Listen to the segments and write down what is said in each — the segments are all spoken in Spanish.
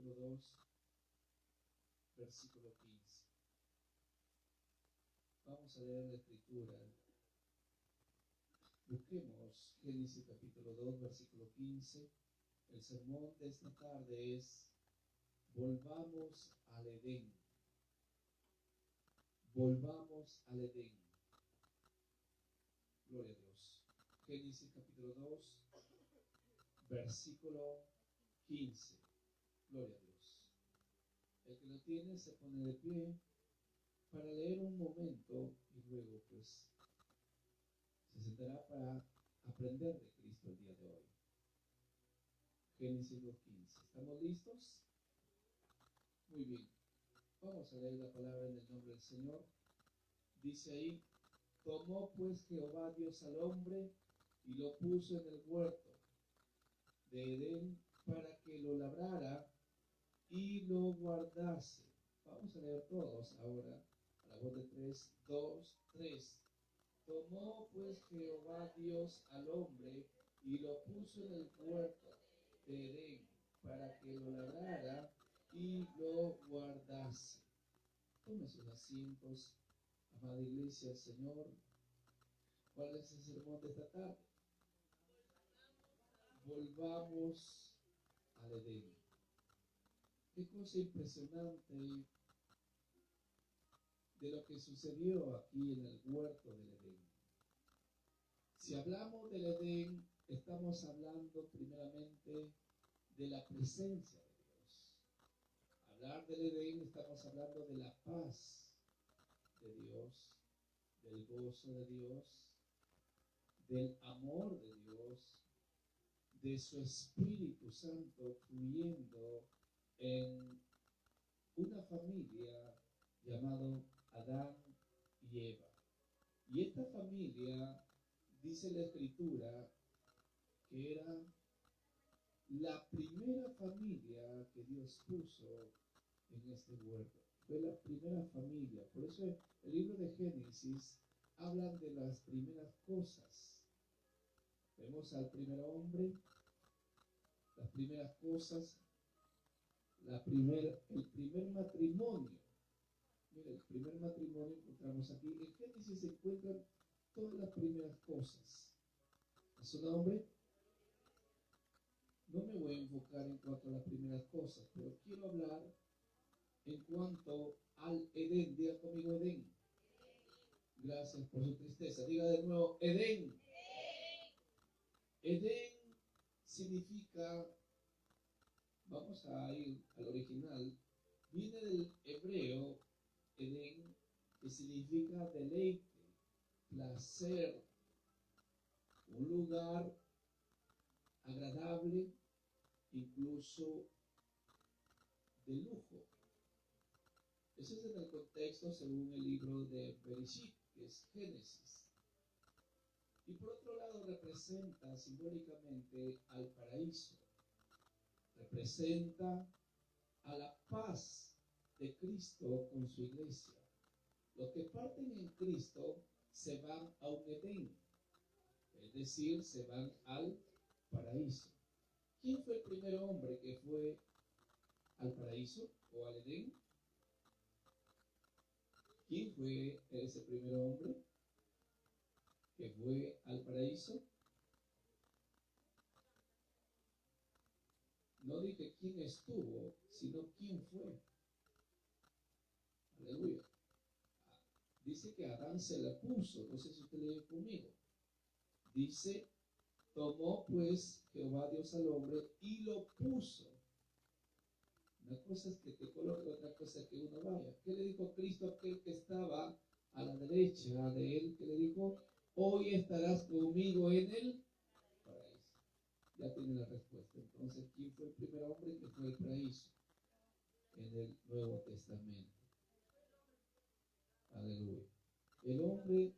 capítulo 2, versículo 15. Vamos a leer la escritura. Busquemos Génesis capítulo 2, versículo 15. El sermón de esta tarde es: volvamos al Edén. Volvamos al Edén. Gloria a Dios. Génesis capítulo 2, versículo 15. Gloria a Dios. El que lo tiene se pone de pie para leer un momento y luego pues se sentará para aprender de Cristo el día de hoy. Génesis 2:15. ¿Estamos listos? Muy bien. Vamos a leer la palabra en el nombre del Señor. Dice ahí: tomó pues Jehová Dios al hombre y lo puso en el huerto de Edén para que lo labrara y lo guardase. Vamos a leer todos ahora, a la voz de 3, 2, 3. Tomó pues Jehová Dios al hombre y lo puso en el huerto de Edén para que lo labrara y lo guardase. Tome sus asientos, amada iglesia del Señor. ¿Cuál es el sermón de esta tarde? Volvamos al Edén. Qué cosa impresionante de lo que sucedió aquí en el huerto del Edén. Si hablamos del Edén, estamos hablando primeramente de la presencia de Dios. Hablar del Edén, estamos hablando de la paz de Dios, del gozo de Dios, del amor de Dios, de su Espíritu Santo fluyendo en una familia llamada Adán y Eva. Y esta familia, dice la Escritura, que era la primera familia que Dios puso en este huerto. Fue la primera familia. Por eso el libro de Génesis habla de las primeras cosas. Vemos al primer hombre, las primeras cosas, el primer matrimonio. Mira, el primer matrimonio encontramos aquí. En Génesis se encuentran todas las primeras cosas. ¿A su nombre? No me voy a enfocar en cuanto a las primeras cosas, pero quiero hablar en cuanto al Edén. Diga conmigo Edén. Gracias por su tristeza. Diga de nuevo Edén. Edén significa, vamos a ir al original, viene del hebreo Edén, que significa deleite, placer, un lugar agradable, incluso de lujo. Eso es en el contexto según el libro de Bereshit, que es Génesis. Y por otro lado representa simbólicamente al paraíso, representa a la paz de Cristo con su iglesia. Los que parten en Cristo se van a un Edén, es decir, se van al paraíso. ¿Quién fue el primer hombre que fue al paraíso o al Edén? ¿Quién fue ese primer hombre que fue al paraíso? No dije quién estuvo, sino quién fue. Aleluya. Dice que Adán se la puso. No sé si usted lee conmigo. Dice: tomó pues Jehová Dios al hombre y lo puso. Una cosa es que te coloque, otra cosa es que uno vaya. ¿Qué le dijo Cristo a aquel que estaba a la derecha de él? ¿Qué le dijo? Hoy estarás conmigo en el paraíso. Ya tiene la respuesta. Entonces, ¿quién fue el primer hombre que fue al paraíso? En el Nuevo Testamento. Aleluya. El hombre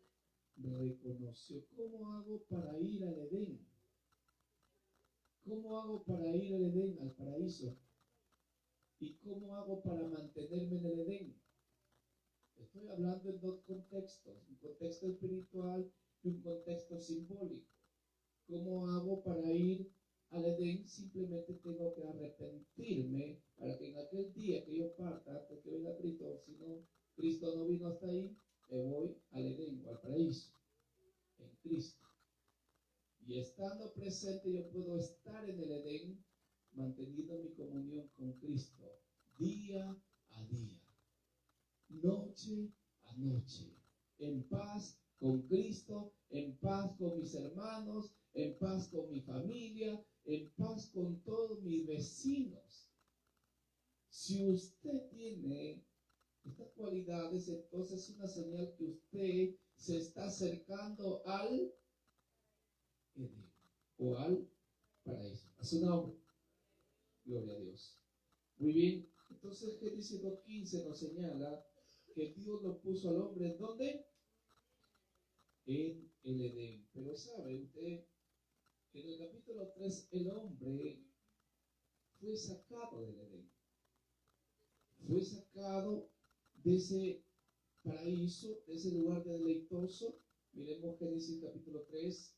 reconoció: ¿cómo hago para ir al Edén? ¿Cómo hago para ir al Edén, al paraíso? ¿Y cómo hago para mantenerme en el Edén? Estoy hablando en dos contextos, un contexto espiritual y un contexto simbólico. ¿Cómo hago para ir al Edén? Simplemente tengo que arrepentirme para que día que yo parta, antes que venga Cristo, si no, Cristo no vino hasta ahí, me voy al Edén o al paraíso, en Cristo. Y estando presente, yo puedo estar en el Edén, manteniendo mi comunión con Cristo, día a día, noche a noche, en paz con Cristo, en paz con mis hermanos, en paz con mi familia, en paz con todos mis vecinos. Si usted tiene estas cualidades, entonces es una señal que usted se está acercando al Edén o al paraíso. A su nombre. Gloria a Dios. Muy bien. Entonces Génesis 2:15 nos señala que Dios lo puso al hombre ¿en dónde? En el Edén. Pero sabe usted, en el capítulo 3 el hombre fue sacado del Edén. Fue sacado de ese paraíso, de ese lugar deleitoso. Miremos Génesis capítulo 3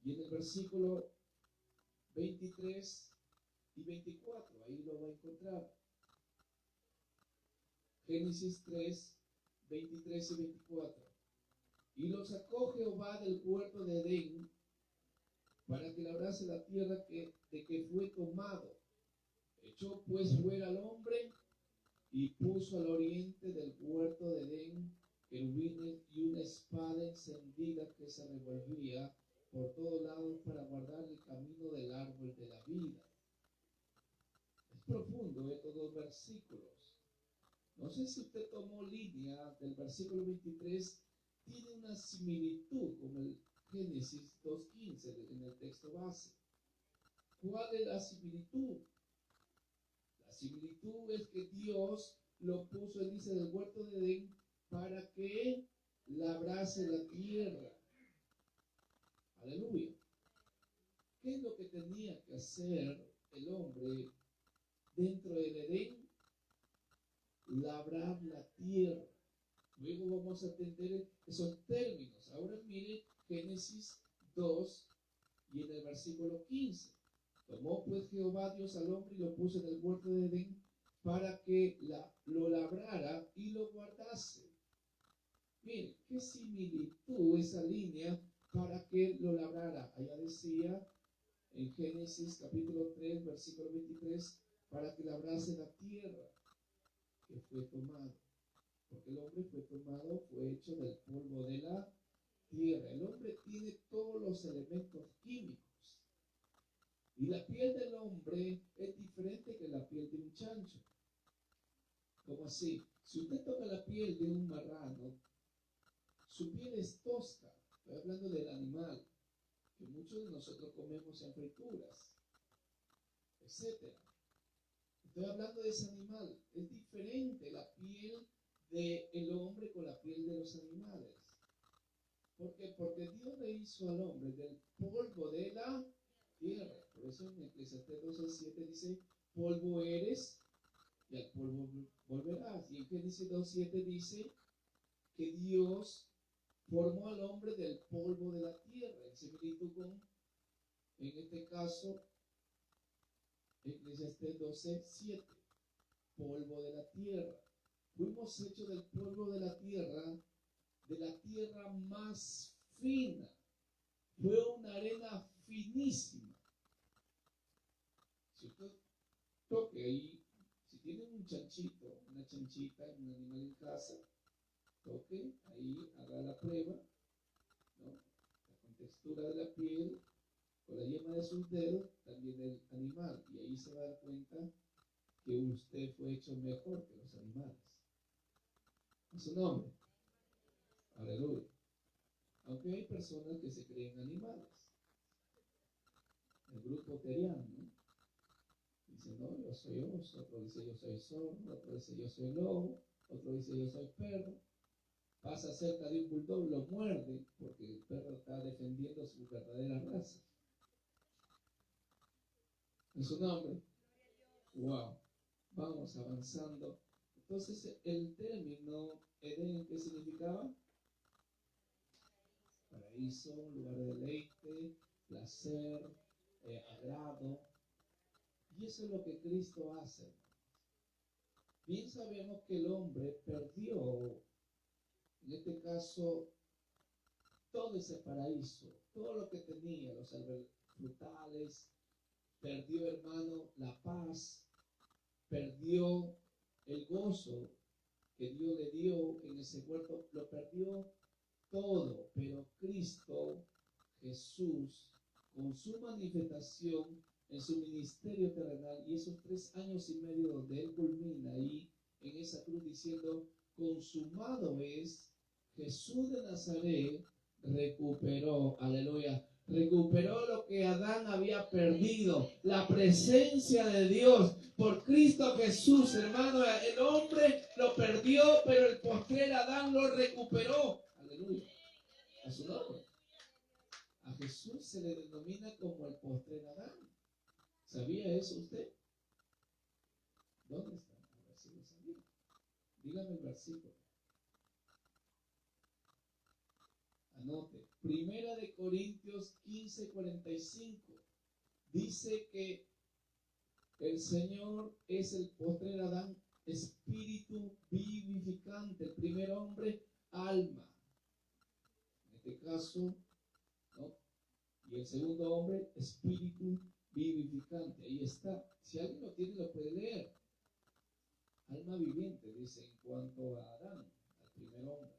y en el versículo 23 y 24, ahí lo va a encontrar. Génesis 3, 23 y 24. Y lo sacó Jehová del huerto de Edén para que labrase la tierra de que fue tomado. Echó pues fuera al hombre y puso al oriente del huerto de Edén querubines y una espada encendida que se revolvía por todos lados para guardar el camino del árbol de la vida. Es profundo estos dos versículos. No sé si usted tomó línea del versículo 23, tiene una similitud con el Génesis 2:15 en el texto base. ¿Cuál es la similitud? La similitud es que Dios lo puso, él dice, del huerto de Edén para que labrase la tierra. Aleluya. ¿Qué es lo que tenía que hacer el hombre dentro del Edén? Labrar la tierra. Luego vamos a entender esos términos. Ahora mire Génesis 2 y en el versículo 15. Tomó pues Jehová Dios al hombre y lo puso en el huerto de Edén para que lo labrara y lo guardase. Mire, qué similitud esa línea para que lo labrara. Allá decía en Génesis capítulo 3, versículo 23, para que labrase la tierra que fue tomado. Porque el hombre fue tomado, fue hecho del polvo de la tierra. El hombre tiene todos los elementos químicos. Y la piel del hombre es diferente que la piel de un chancho. ¿Cómo así? Si usted toca la piel de un marrano, su piel es tosca. Estoy hablando del animal, que muchos de nosotros comemos en frituras, etc. Estoy hablando de ese animal. Es diferente la piel del hombre con la piel de los animales. ¿Por qué? Porque Dios le hizo al hombre del polvo de la tierra. Por eso en Eclesiastés 12:7 dice, polvo eres y al polvo volverás. Y en Génesis 2:7 dice que Dios formó al hombre del polvo de la tierra. En similitud con, en este caso, Eclesiastés 12:7, polvo de la tierra. Fuimos hechos del polvo de la tierra más fina. Fue una arena finísima. Si usted toque ahí, si tiene un chanchito, una chanchita, un animal en casa, toque ahí, haga la prueba, ¿no? La contextura de la piel, con la yema de sus dedos, también el animal. Y ahí se va a dar cuenta que usted fue hecho mejor que los animales. ¿A su nombre? Aleluya. Aunque hay personas que se creen animales. El grupo teriano, ¿no? Dice, no, yo soy oso, otro dice yo soy zorro, otro dice yo soy lobo, otro dice yo soy perro. Pasa cerca de un bulldog, lo muerde, porque el perro está defendiendo su verdadera raza. ¿En su nombre? Wow. Vamos avanzando. Entonces, el término Edén, ¿qué significaba? Paraíso, lugar de deleite, placer, agrado. Y eso es lo que Cristo hace. Bien sabemos que el hombre perdió, en este caso, todo ese paraíso, todo lo que tenía, los árboles frutales, perdió, hermano, la paz, perdió el gozo que Dios le dio en ese huerto, lo perdió todo, pero Cristo, Jesús, con su manifestación en su ministerio terrenal y esos 3 años y medio donde Él culmina ahí en esa cruz diciendo, consumado es, Jesús de Nazaret recuperó, aleluya, recuperó lo que Adán había perdido, la presencia de Dios por Cristo Jesús, hermano. El hombre lo perdió, pero el postrer Adán lo recuperó, aleluya, a su nombre. A Jesús se le denomina como el postrer Adán. ¿Sabía eso usted? ¿Dónde está? A ver si lo sabía. Dígame el versículo. Anote. Primera de Corintios 15:45. Dice que el Señor es el postrer Adán, espíritu vivificante. El primer hombre, alma. En este caso, ¿no? Y el segundo hombre, espíritu vivificante. Ahí está. Si alguien lo tiene, lo puede leer. Alma viviente, dice, en cuanto a Adán, al primer hombre.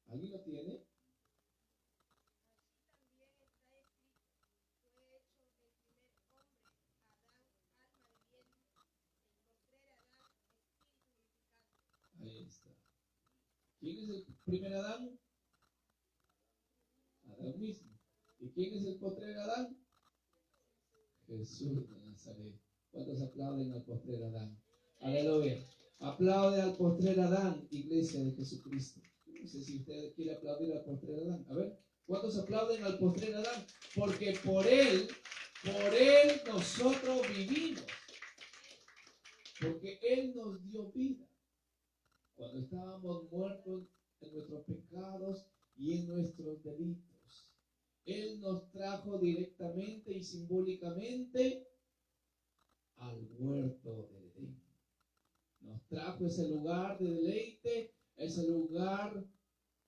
¿Alguien lo tiene? Ahí está. ¿Quién es el primer Adán? Adán mismo. ¿Y quién es el postrer Adán? Jesús de Nazaret. ¿Cuántos aplauden al postrer Adán? Aleluya. Aplaude al postrer Adán, iglesia de Jesucristo. No sé si usted quiere aplaudir al postrer Adán. A ver, ¿cuántos aplauden al postrer Adán? Porque por él nosotros vivimos. Porque él nos dio vida. Cuando estábamos muertos en nuestros pecados y en nuestros delitos. Él nos trajo directamente y simbólicamente al huerto del Edén. Nos trajo ese lugar de deleite, ese lugar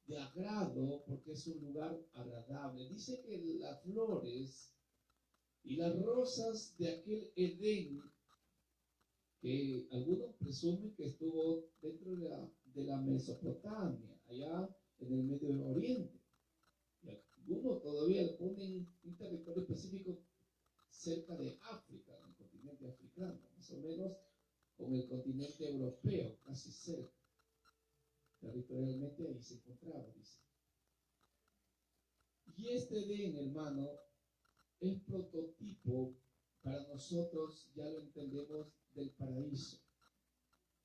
de agrado, porque es un lugar agradable. Dice que las flores y las rosas de aquel Edén, que algunos presumen que estuvo dentro de la Mesopotamia, allá en el Medio Oriente. Y algunos todavía le ponen un territorio específico cerca de África, en el continente africano, más o menos con el continente europeo, casi cerca. Territorialmente ahí se encontraba, dice. Y este Edén, hermano, es prototipo para nosotros, ya lo entendemos, del paraíso.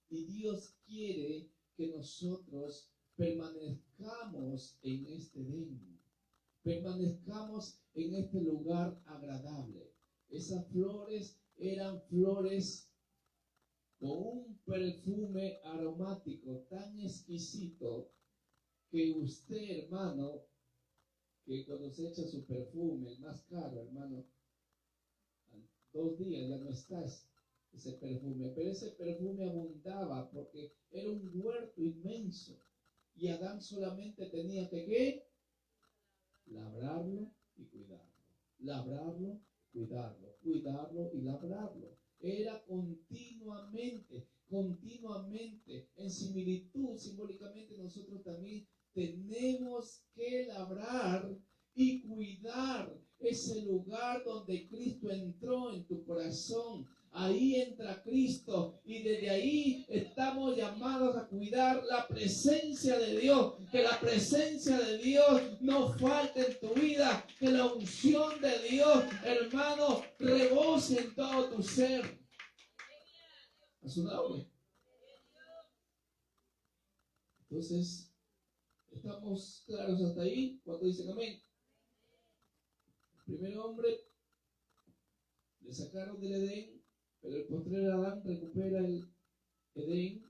Y Dios quiere que nosotros permanezcamos en este Edén, permanezcamos en este lugar agradable. Esas flores eran flores con un perfume aromático tan exquisito que usted, hermano, que cuando se echa su perfume, el más caro, hermano, 2 días ya no está ese perfume, pero ese perfume abundaba porque era un huerto inmenso y Adán solamente tenía que ¿qué? Labrarlo y cuidarlo, labrarlo, cuidarlo, cuidarlo y labrarlo. Era continuamente, en similitud, simbólicamente nosotros también tenemos que labrar y cuidar ese lugar donde Cristo entró en tu corazón. Ahí entra Cristo y desde ahí estamos llamados a cuidar la presencia de Dios. Que la presencia de Dios no falte en tu vida. Que la unción de Dios, hermano, rebose en todo tu ser. A su nombre. Entonces, ¿estamos claros hasta ahí? ¿Cuántos dicen amén? El primer hombre le sacaron del Edén, pero el postrer Adán recupera el Edén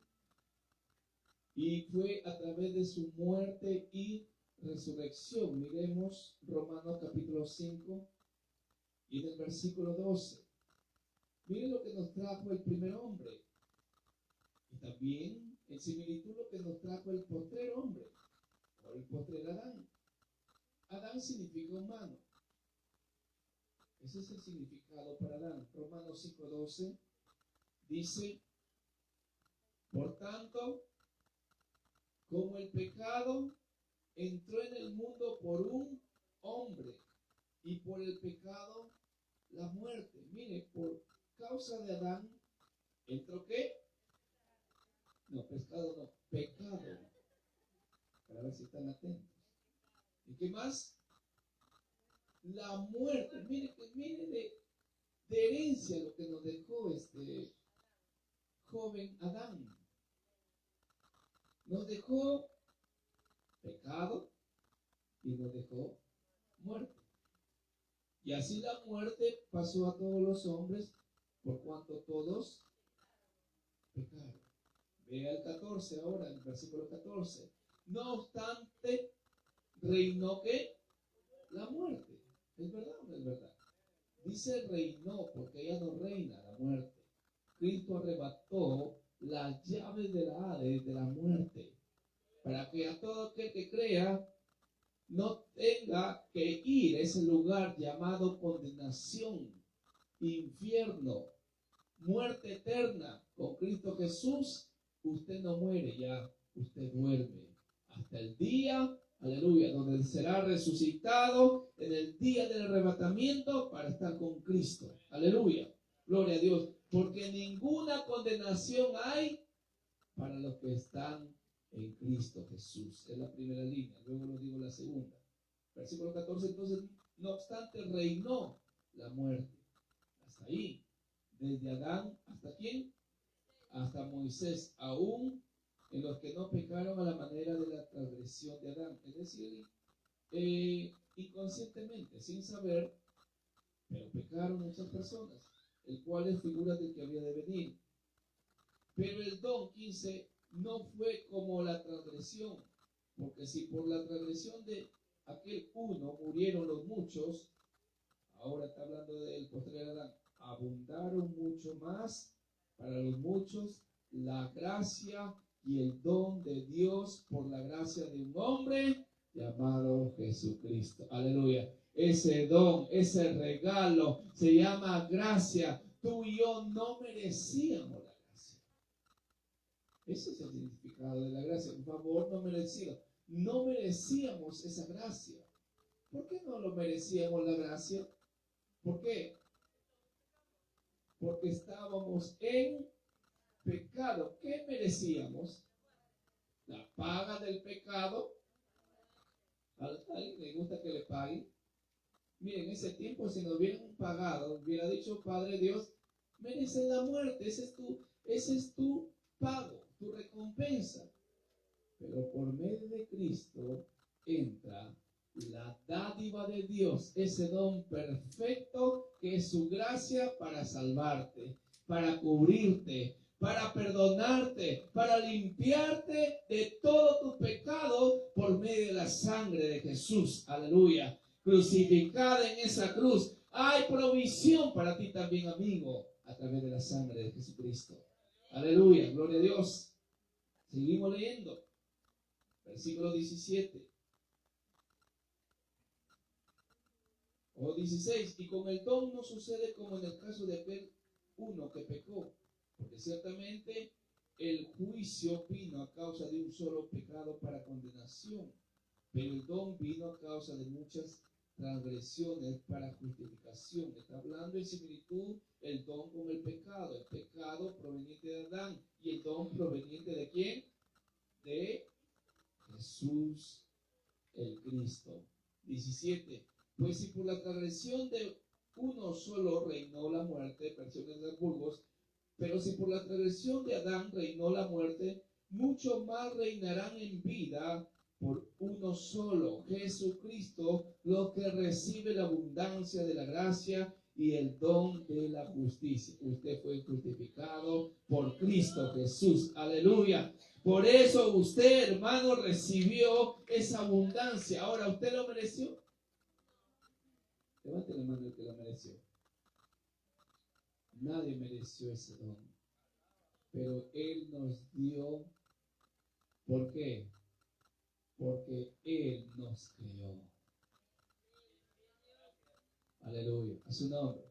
y fue a través de su muerte y resurrección, miremos Romanos capítulo 5 y en el versículo 12. Miren lo que nos trajo el primer hombre y también en similitud lo que nos trajo el postrer hombre o el postrer Adán. Adán significa humano. Ese es el significado para Adán. Romanos 5:12 dice: por tanto, como el pecado entró en el mundo por un hombre y por el pecado la muerte. Mire, por causa de Adán entró ¿qué? No, pescado no, pecado. Para ver si están atentos. ¿Y qué más? La muerte. Mire de herencia lo que nos dejó este joven Adán. Nos dejó pecado y nos dejó muerte. Y así la muerte pasó a todos los hombres por cuanto todos pecaron. Vea el 14 ahora, el versículo 14. No obstante, reinó ¿qué? La muerte. ¿Es verdad o no es verdad? Dice reinó porque ella no reina la muerte. Cristo arrebató las llaves de la Hades, de la muerte, para que a todo aquel que crea no tenga que ir a ese lugar llamado condenación, infierno, muerte eterna. Con Cristo Jesús, usted no muere ya, usted duerme hasta el día, aleluya, donde será resucitado en el día del arrebatamiento para estar con Cristo. Aleluya, gloria a Dios, porque ninguna condenación hay para los que están en Cristo Jesús. Es la primera línea, luego lo digo la segunda. Versículo 14, entonces, no obstante, reinó la muerte. Hasta ahí, desde Adán, ¿hasta quién? Hasta Moisés, aún en los que no pecaron a la manera de la transgresión de Adán. Es decir, inconscientemente, sin saber, pero pecaron muchas personas, el cual es figura del que había de venir. Pero el don 15 no fue como la transgresión, porque si por la transgresión de aquel uno murieron los muchos, ahora está hablando del postrer Adán, abundaron mucho más para los muchos la gracia y el don de Dios por la gracia de un hombre llamado Jesucristo. Aleluya. Ese don, ese regalo se llama gracia. Tú y yo no merecíamos la gracia. Ese es el significado de la gracia. Un favor no merecido. No merecíamos esa gracia. ¿Por qué no lo merecíamos la gracia? ¿Por qué? Porque estábamos en pecado. ¿Qué merecíamos? La paga del pecado. ¿A alguien le gusta que le paguen? Miren, en ese tiempo si nos hubieran pagado, hubiera dicho, Padre Dios, mereces la muerte, ese es tu pago, tu recompensa. Pero por medio de Cristo entra la dádiva de Dios, ese don perfecto que es su gracia para salvarte, para cubrirte, para perdonarte, para limpiarte de todo tu pecado por medio de la sangre de Jesús. Aleluya. Crucificada en esa cruz. Hay provisión para ti también, amigo, a través de la sangre de Jesucristo. Aleluya. Gloria a Dios. Seguimos leyendo. Versículo 17. O 16. Y con el don no sucede como en el caso de aquel uno que pecó. Porque ciertamente el juicio vino a causa de un solo pecado para condenación, pero el don vino a causa de muchas transgresiones para justificación. Está hablando en similitud el don con el pecado proveniente de Adán y el don proveniente de ¿quién? De Jesús el Cristo. 17. Pues si por la transgresión de uno solo reinó la muerte, versiones de Burgos, pero si por la transgresión de Adán reinó la muerte, mucho más reinarán en vida por uno solo, Jesucristo, los que recibe la abundancia de la gracia y el don de la justicia. Usted fue justificado por Cristo Jesús. Aleluya. Por eso usted, hermano, recibió esa abundancia. Ahora, ¿usted lo mereció? Levante la mano el que lo mereció. Nadie mereció ese don. Pero Él nos dio. ¿Por qué? Porque Él nos creó. Aleluya. A su nombre.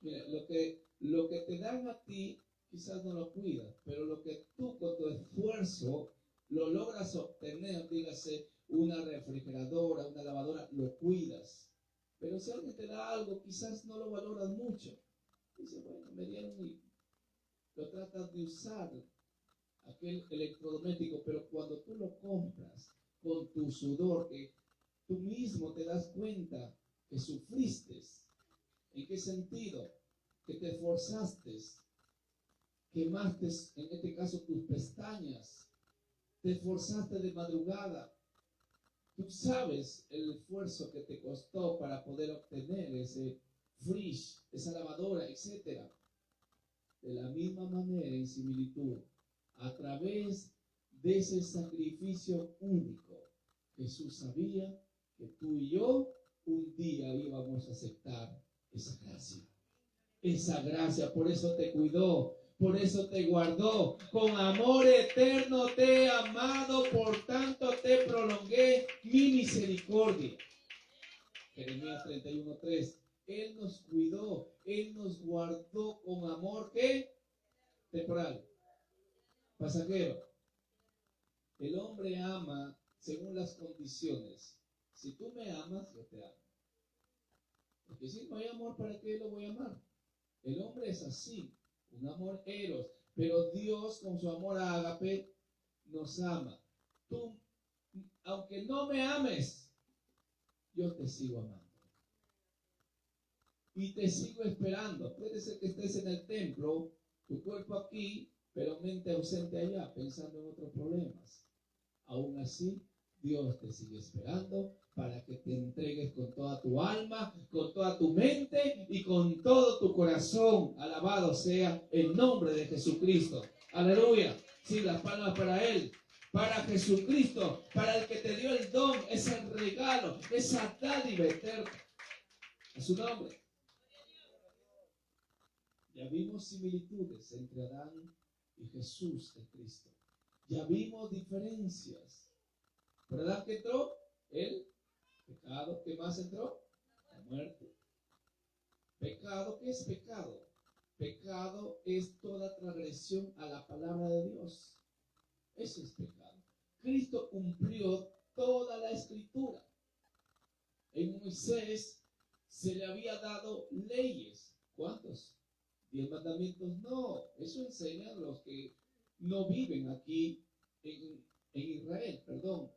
Mira, lo que te dan a ti, quizás no lo cuidas, pero lo que tú con tu esfuerzo lo logras obtener, dígase, una refrigeradora, una lavadora, lo cuidas. Pero si alguien te da algo, quizás no lo valoras mucho. Dice, bueno, me dieron y lo tratas de usar, aquel electrodoméstico, pero cuando tú lo compras con tu sudor, que tú mismo te das cuenta que sufriste. ¿En qué sentido? Que te esforzaste, quemaste, en este caso, tus pestañas, te esforzaste de madrugada. Tú sabes el esfuerzo que te costó para poder obtener ese fridge, esa lavadora, etc. De la misma manera, en similitud, a través de ese sacrificio único, Jesús sabía que tú y yo un día íbamos a aceptar esa gracia. Esa gracia, por eso te cuidó, por eso te guardó. Con amor eterno te he amado, por tanto te prolongué mi misericordia. Jeremías 31:3. Él nos cuidó, Él nos guardó con amor, ¿qué? Temporal, pasajero. El hombre ama según las condiciones. Si tú me amas, yo te amo. Porque si no hay amor, ¿para qué lo voy a amar? El hombre es así, un amor eros, pero Dios con su amor ágape nos ama. Tú, aunque no me ames, yo te sigo amando. Y te sigo esperando. Puede ser que estés en el templo, tu cuerpo aquí, pero mente ausente allá, pensando en otros problemas. Aún así, Dios te sigue esperando para que te entregues con toda tu alma, con toda tu mente y con todo tu corazón. Alabado sea el nombre de Jesucristo. Aleluya. Sí, las palmas para Él, para Jesucristo, para el que te dio el don, ese regalo, esa dádiva eterna. A su nombre. Ya vimos similitudes entre Adán y Jesús de Cristo. Ya vimos diferencias. ¿Por Adán que entró? El pecado. ¿Qué más entró? La muerte. Pecado, ¿qué es pecado? Pecado es toda transgresión a la palabra de Dios. Eso es pecado. Cristo cumplió toda la escritura. En Moisés se le había dado leyes. ¿Cuántos? 10 mandamientos. No, eso enseñan los que no viven aquí en Israel, perdón.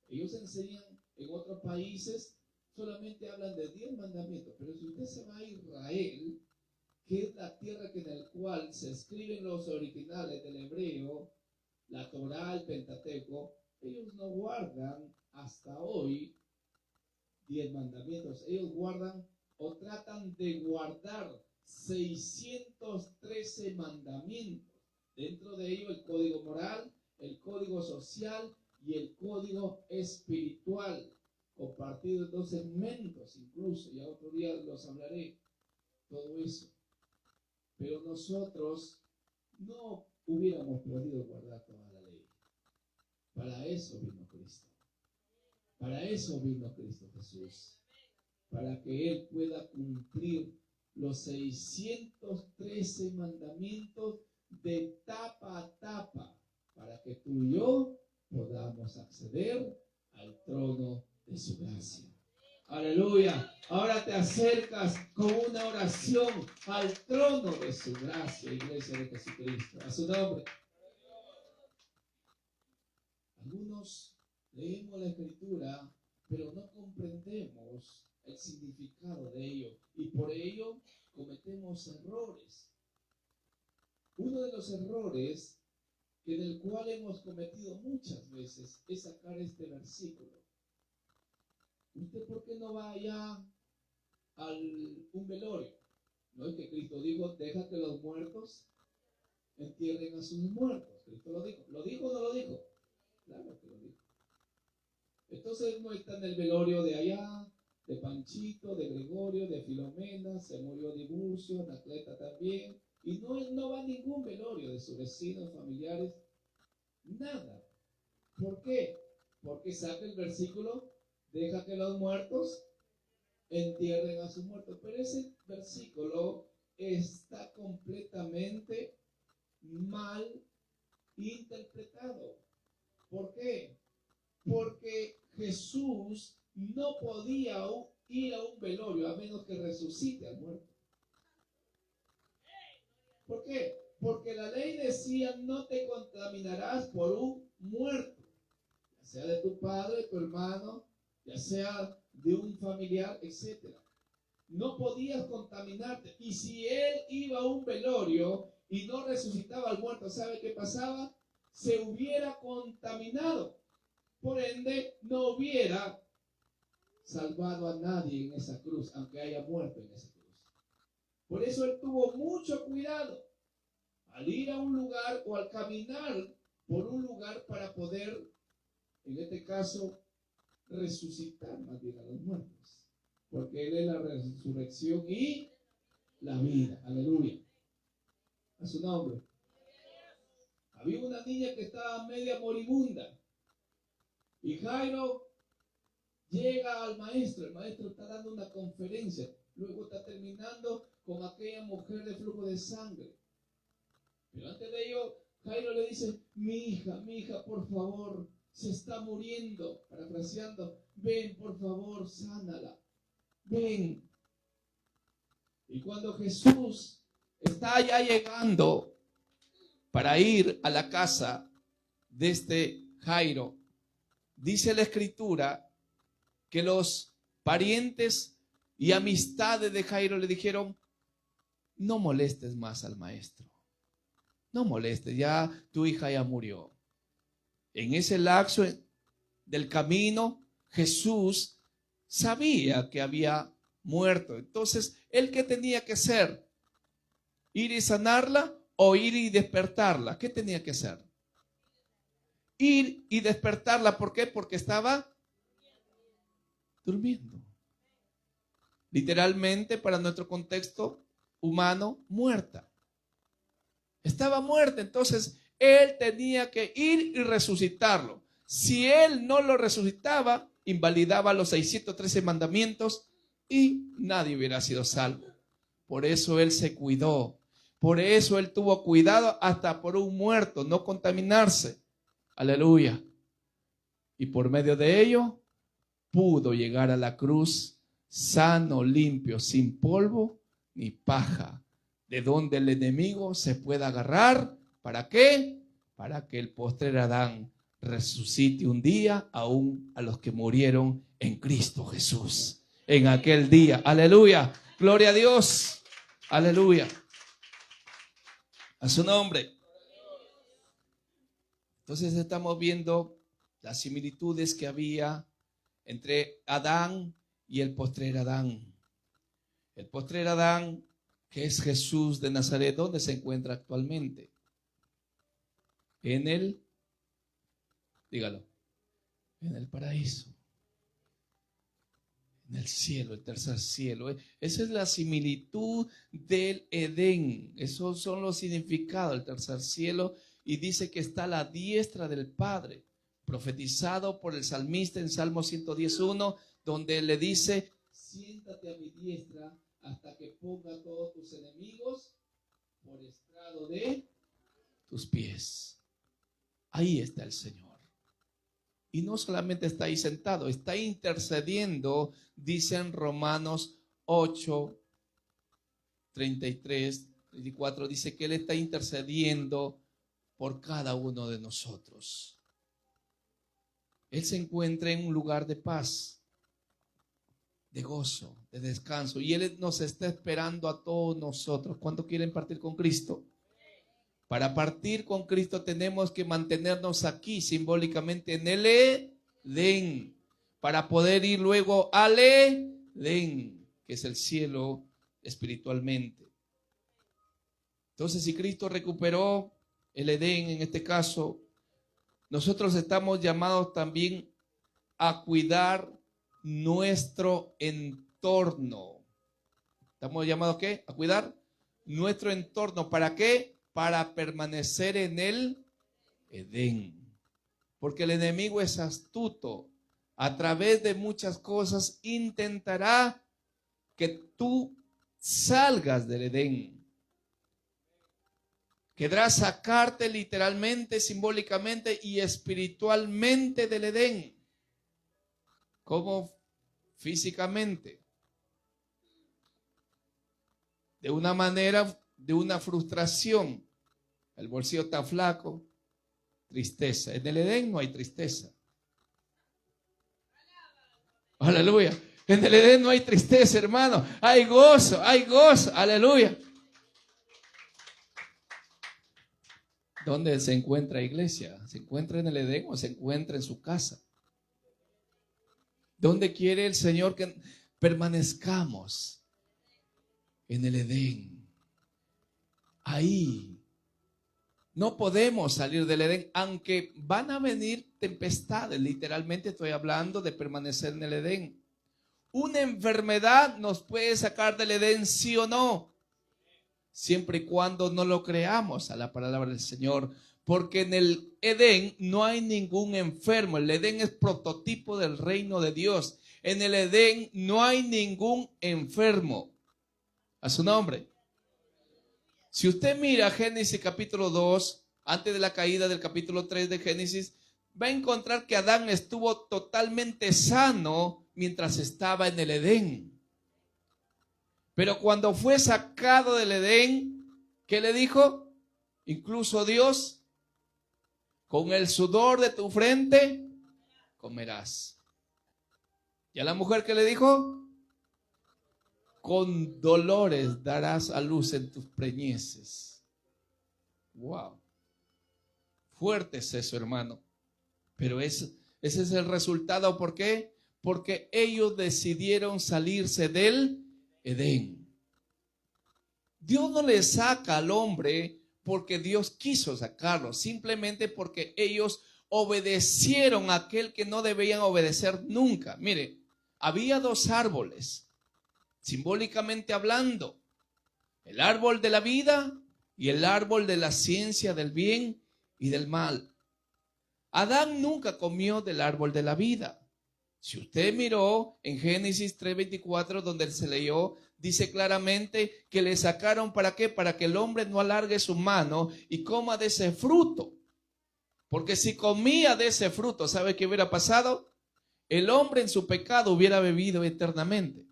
Ellos enseñan en otros países, solamente hablan de 10 mandamientos, pero si usted se va a Israel, que es la tierra en la cual se escriben los originales del hebreo, la Torá, el Pentateuco, ellos no guardan hasta hoy 10 mandamientos. Ellos guardan o tratan de guardar 613 mandamientos. Dentro de ello el código moral, el código social y el código espiritual, compartido en 2 segmentos incluso, ya otro día los hablaré, todo eso. Pero nosotros no hubiéramos podido guardar toda la ley. Para eso vino Cristo. Para eso vino Cristo Jesús. Para que Él pueda cumplir los 613 mandamientos de tapa a tapa, para que tú y yo podamos acceder al trono de su gracia. Aleluya. Ahora te acercas con una oración al trono de su gracia, iglesia de Jesucristo. A su nombre. Algunos leemos la escritura, pero no comprendemos el significado de ello, y por ello cometemos errores. Uno de los errores en el cual hemos cometido muchas veces es sacar este versículo. ¿Usted por qué no va allá a un velorio? No es que Cristo dijo, deja que los muertos entierren a sus muertos. Cristo lo dijo. ¿Lo dijo o no lo dijo? Claro que lo dijo. Entonces no está en el velorio de allá, de Panchito, de Gregorio, de Filomena, se murió Tiburcio, Anacleta también, y no va a ningún velorio de sus vecinos, familiares, nada. ¿Por qué? Porque saca el versículo, deja que los muertos entierren a sus muertos, pero ese versículo está completamente mal interpretado. ¿Por qué? Porque Jesús no podía ir a un velorio a menos que resucite al muerto. ¿Por qué? Porque la ley decía: no te contaminarás por un muerto, ya sea de tu padre, tu hermano, ya sea de un familiar, etc. No podías contaminarte. Y si él iba a un velorio y no resucitaba al muerto, ¿sabe qué pasaba? Se hubiera contaminado. Por ende, no hubiera salvado a nadie en esa cruz, aunque haya muerto en esa cruz. Por eso él tuvo mucho cuidado al ir a un lugar o al caminar por un lugar para poder, en este caso, resucitar más bien a los muertos. Porque él es la resurrección y la vida. Aleluya. A su nombre. Había una niña que estaba media moribunda. Y Jairo llega al maestro. El maestro está dando una conferencia. Luego está terminando con aquella mujer de flujo de sangre. Pero antes de ello, Jairo le dice: mi hija, por favor, se está muriendo. Parafraseando: ven, por favor, sánala. Ven. Y cuando Jesús está ya llegando para ir a la casa de este Jairo, dice la Escritura que los parientes y amistades de Jairo le dijeron: no molestes más al maestro. No molestes, ya tu hija ya murió. En ese lapso del camino, Jesús sabía que había muerto. Entonces, ¿él qué tenía que hacer? ¿Ir y sanarla o ir y despertarla? ¿Qué tenía que hacer? Ir y despertarla. ¿Por qué? Porque estaba durmiendo. Literalmente, para nuestro contexto humano, muerta. Estaba muerta, entonces él tenía que ir y resucitarlo. Si él no lo resucitaba, invalidaba los 613 mandamientos y nadie hubiera sido salvo. Por eso él se cuidó. Por eso él tuvo cuidado hasta por un muerto, no contaminarse. Aleluya. Y por medio de ello, pudo llegar a la cruz sano, limpio, sin polvo ni paja, de donde el enemigo se pueda agarrar. ¿Para qué? Para que el postrer Adán resucite un día aún a los que murieron en Cristo Jesús. En aquel día. Aleluya. Gloria a Dios. Aleluya. A su nombre. Entonces estamos viendo las similitudes que había entre Adán y el postrer Adán. El postrer Adán, que es Jesús de Nazaret, ¿dónde se encuentra actualmente? En el, dígalo, en el paraíso, en el cielo, el tercer cielo. Esa es la similitud del Edén. Esos son los significados del tercer cielo. Y dice que está a la diestra del Padre, profetizado por el salmista en Salmo 110:1, donde le dice: siéntate a mi diestra hasta que ponga a todos tus enemigos por estrado de tus pies. Ahí está el Señor. Y no solamente está ahí sentado, está intercediendo, dice en Romanos 8:33, 34, dice que Él está intercediendo por cada uno de nosotros. Él se encuentra en un lugar de paz, de gozo, de descanso, y Él nos está esperando a todos nosotros. ¿Cuántos quieren partir con Cristo? Para partir con Cristo tenemos que mantenernos aquí simbólicamente en el Edén, para poder ir luego al Edén, que es el cielo espiritualmente. Entonces, si Cristo recuperó el Edén en este caso, nosotros estamos llamados también a cuidar nuestro entorno. ¿Estamos llamados a qué? A cuidar nuestro entorno. ¿Para qué? Para permanecer en el Edén. Porque el enemigo es astuto. A través de muchas cosas intentará que tú salgas del Edén. Querrá sacarte literalmente, simbólicamente y espiritualmente del Edén. Como físicamente. De una manera, de una frustración. El bolsillo está flaco. Tristeza. En el Edén no hay tristeza. Aleluya. En el Edén no hay tristeza, hermano. Hay gozo, hay gozo. Aleluya. ¿Dónde se encuentra iglesia? ¿Se encuentra en el Edén o se encuentra en su casa? ¿Dónde quiere el Señor que permanezcamos? En el Edén. Ahí. No podemos salir del Edén, aunque van a venir tempestades. Literalmente estoy hablando de permanecer en el Edén. Una enfermedad nos puede sacar del Edén, sí o no. Siempre y cuando no lo creamos a la palabra del Señor. Porque en el Edén no hay ningún enfermo. El Edén es prototipo del reino de Dios. En el Edén no hay ningún enfermo. A su nombre. Si usted mira Génesis capítulo 2, antes de la caída del capítulo 3 de Génesis, va a encontrar que Adán estuvo totalmente sano mientras estaba en el Edén. Pero cuando fue sacado del Edén, ¿qué le dijo? Incluso Dios, con el sudor de tu frente comerás. ¿Y a la mujer qué le dijo? Con dolores darás a luz en tus preñeces. Wow. Fuerte es eso, hermano. Pero ese es el resultado. ¿Por qué? Porque ellos decidieron salirse del Edén. Dios no le saca al hombre porque Dios quiso sacarlo, simplemente porque ellos obedecieron a aquel que no debían obedecer nunca. Mire, había dos árboles, simbólicamente hablando, el árbol de la vida y el árbol de la ciencia del bien y del mal. Adán nunca comió del árbol de la vida. Si usted miró en Génesis 3:24, donde se leyó, dice claramente que le sacaron ¿para qué? Para que el hombre no alargue su mano y coma de ese fruto. Porque si comía de ese fruto, ¿sabe qué hubiera pasado? El hombre en su pecado hubiera vivido eternamente.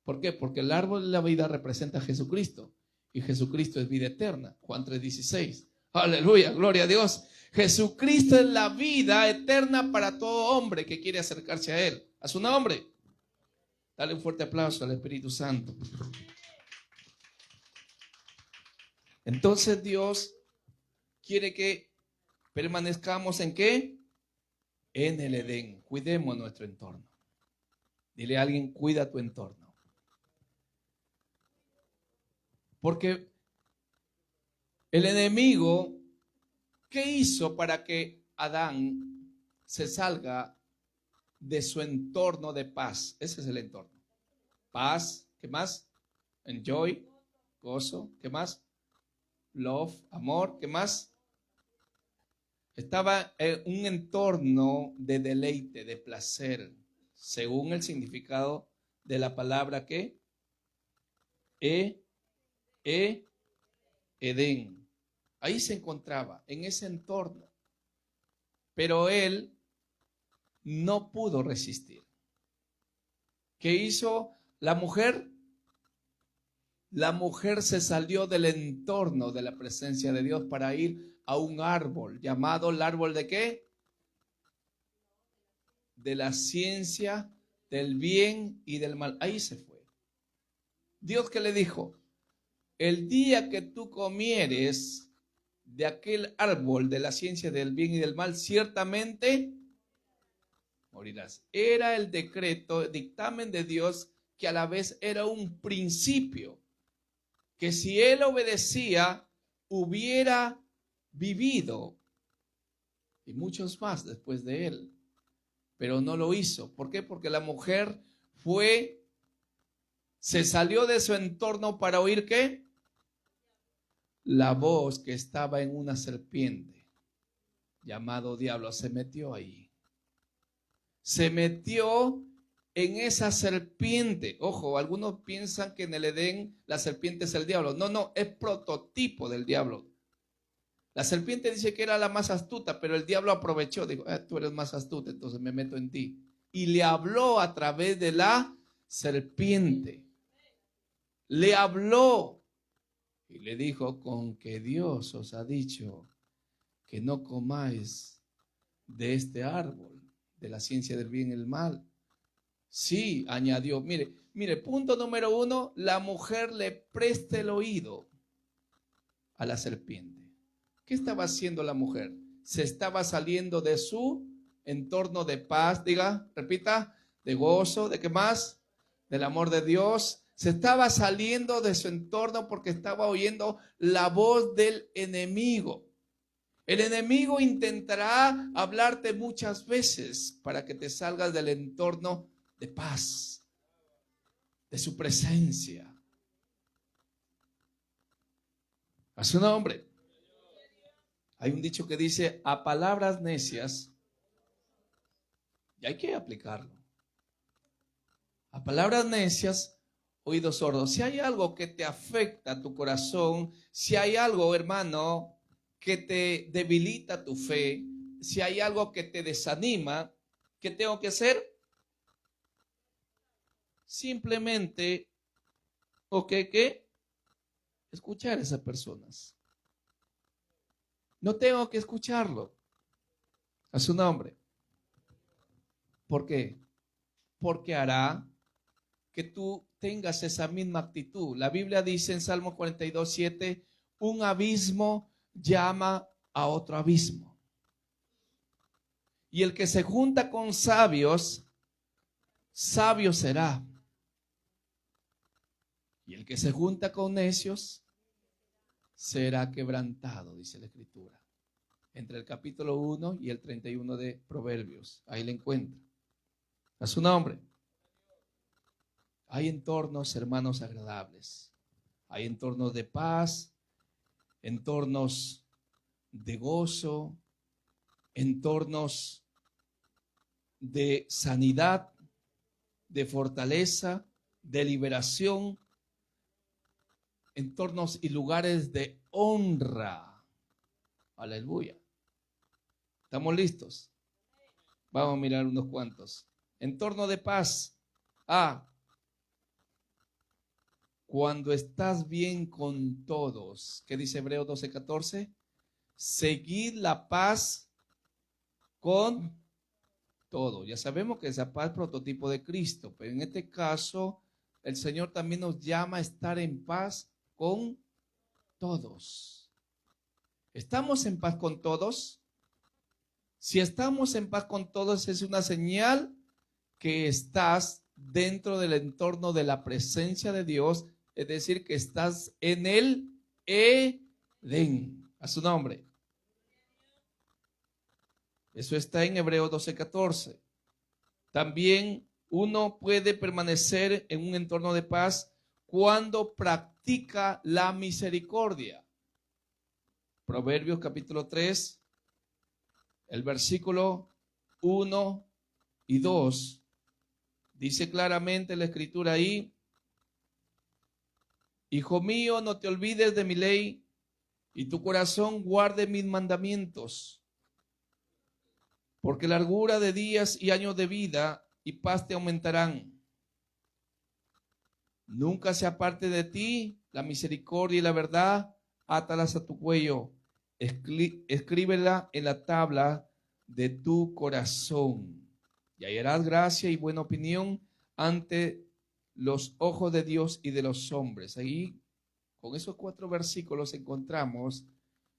¿Por qué? Porque el árbol de la vida representa a Jesucristo. Y Jesucristo es vida eterna. Juan 3:16. Aleluya, gloria a Dios. Jesucristo es la vida eterna para todo hombre que quiere acercarse a Él. A su nombre. Dale un fuerte aplauso al Espíritu Santo. Entonces Dios quiere que permanezcamos ¿en qué? En el Edén. Cuidemos nuestro entorno. Dile a alguien, cuida tu entorno. Porque el enemigo, ¿qué hizo para que Adán se salga de su entorno de paz? Ese es el entorno. Paz, ¿qué más? Enjoy, gozo, ¿qué más? Love, amor, ¿qué más? Estaba en un entorno de deleite, de placer, según el significado de la palabra ¿qué? Edén. Ahí se encontraba, en ese entorno. Pero él no pudo resistir. ¿Qué hizo la mujer? La mujer se salió del entorno de la presencia de Dios para ir a un árbol llamado el árbol ¿de qué? De la ciencia del bien y del mal. Ahí se fue. Dios ¿qué le dijo? El día que tú comieres de aquel árbol de la ciencia del bien y del mal, ciertamente morirás. Era el decreto, el dictamen de Dios, que a la vez era un principio, que si él obedecía, hubiera vivido y muchos más después de él, pero no lo hizo. ¿Por qué? Porque la mujer se salió de su entorno para oír ¿qué? La voz que estaba en una serpiente llamado diablo. Se metió ahí. Se metió en esa serpiente. Ojo, algunos piensan que en el Edén la serpiente es el diablo. No, no, es prototipo del diablo. La serpiente dice que era la más astuta, pero el diablo aprovechó. Dijo, tú eres más astuta, entonces me meto en ti. Y le habló a través de la serpiente. Le habló. Y le dijo, con que Dios os ha dicho que no comáis de este árbol, de la ciencia del bien y el mal. Sí, añadió, mire, punto número 1, la mujer le presta el oído a la serpiente. ¿Qué estaba haciendo la mujer? Se estaba saliendo de su entorno de paz, diga, repita, de gozo, ¿de qué más? Del amor de Dios. Se estaba saliendo de su entorno porque estaba oyendo la voz del enemigo. El enemigo intentará hablarte muchas veces para que te salgas del entorno de paz, de su presencia. A su nombre. Hay un dicho que dice, a palabras necias, y hay que aplicarlo. A palabras necias, oídos sordos. Si hay algo que te afecta a tu corazón, si hay algo, hermano, que te debilita tu fe, si hay algo que te desanima, ¿qué tengo que hacer? Simplemente, ¿qué? Escuchar a esas personas. No tengo que escucharlo. A su nombre. ¿Por qué? Porque hará que tú tengas esa misma actitud. La Biblia dice en Salmo 42:7, un abismo llama a otro abismo. Y el que se junta con sabios, sabio será. Y el que se junta con necios, será quebrantado, dice la Escritura. Entre el capítulo 1 y el 31 de Proverbios. Ahí le encuentra. A su nombre. Hay entornos, hermanos, agradables. Hay entornos de paz, entornos de gozo, entornos de sanidad, de fortaleza, de liberación, entornos y lugares de honra. Aleluya. ¿Estamos listos? Vamos a mirar unos cuantos. Entorno de paz. Cuando estás bien con todos. ¿Qué dice Hebreos 12:14? Seguid la paz con todo. Ya sabemos que esa paz es prototipo de Cristo, pero en este caso el Señor también nos llama a estar en paz con todos. ¿Estamos en paz con todos? Si estamos en paz con todos, es una señal que estás dentro del entorno de la presencia de Dios, es decir, que estás en el Edén. A su nombre. Eso está en Hebreos 12:14. También uno puede permanecer en un entorno de paz cuando practica la misericordia. Proverbios capítulo 3, el versículo 1 y 2, dice claramente la Escritura ahí: Hijo mío, no te olvides de mi ley, y tu corazón guarde mis mandamientos, porque largura de días y años de vida y paz te aumentarán. Nunca se aparte de ti la misericordia y la verdad, átalas a tu cuello, escríbela en la tabla de tu corazón, y hallarás gracia y buena opinión ante los ojos de Dios y de los hombres. Ahí, con esos 4 versículos, encontramos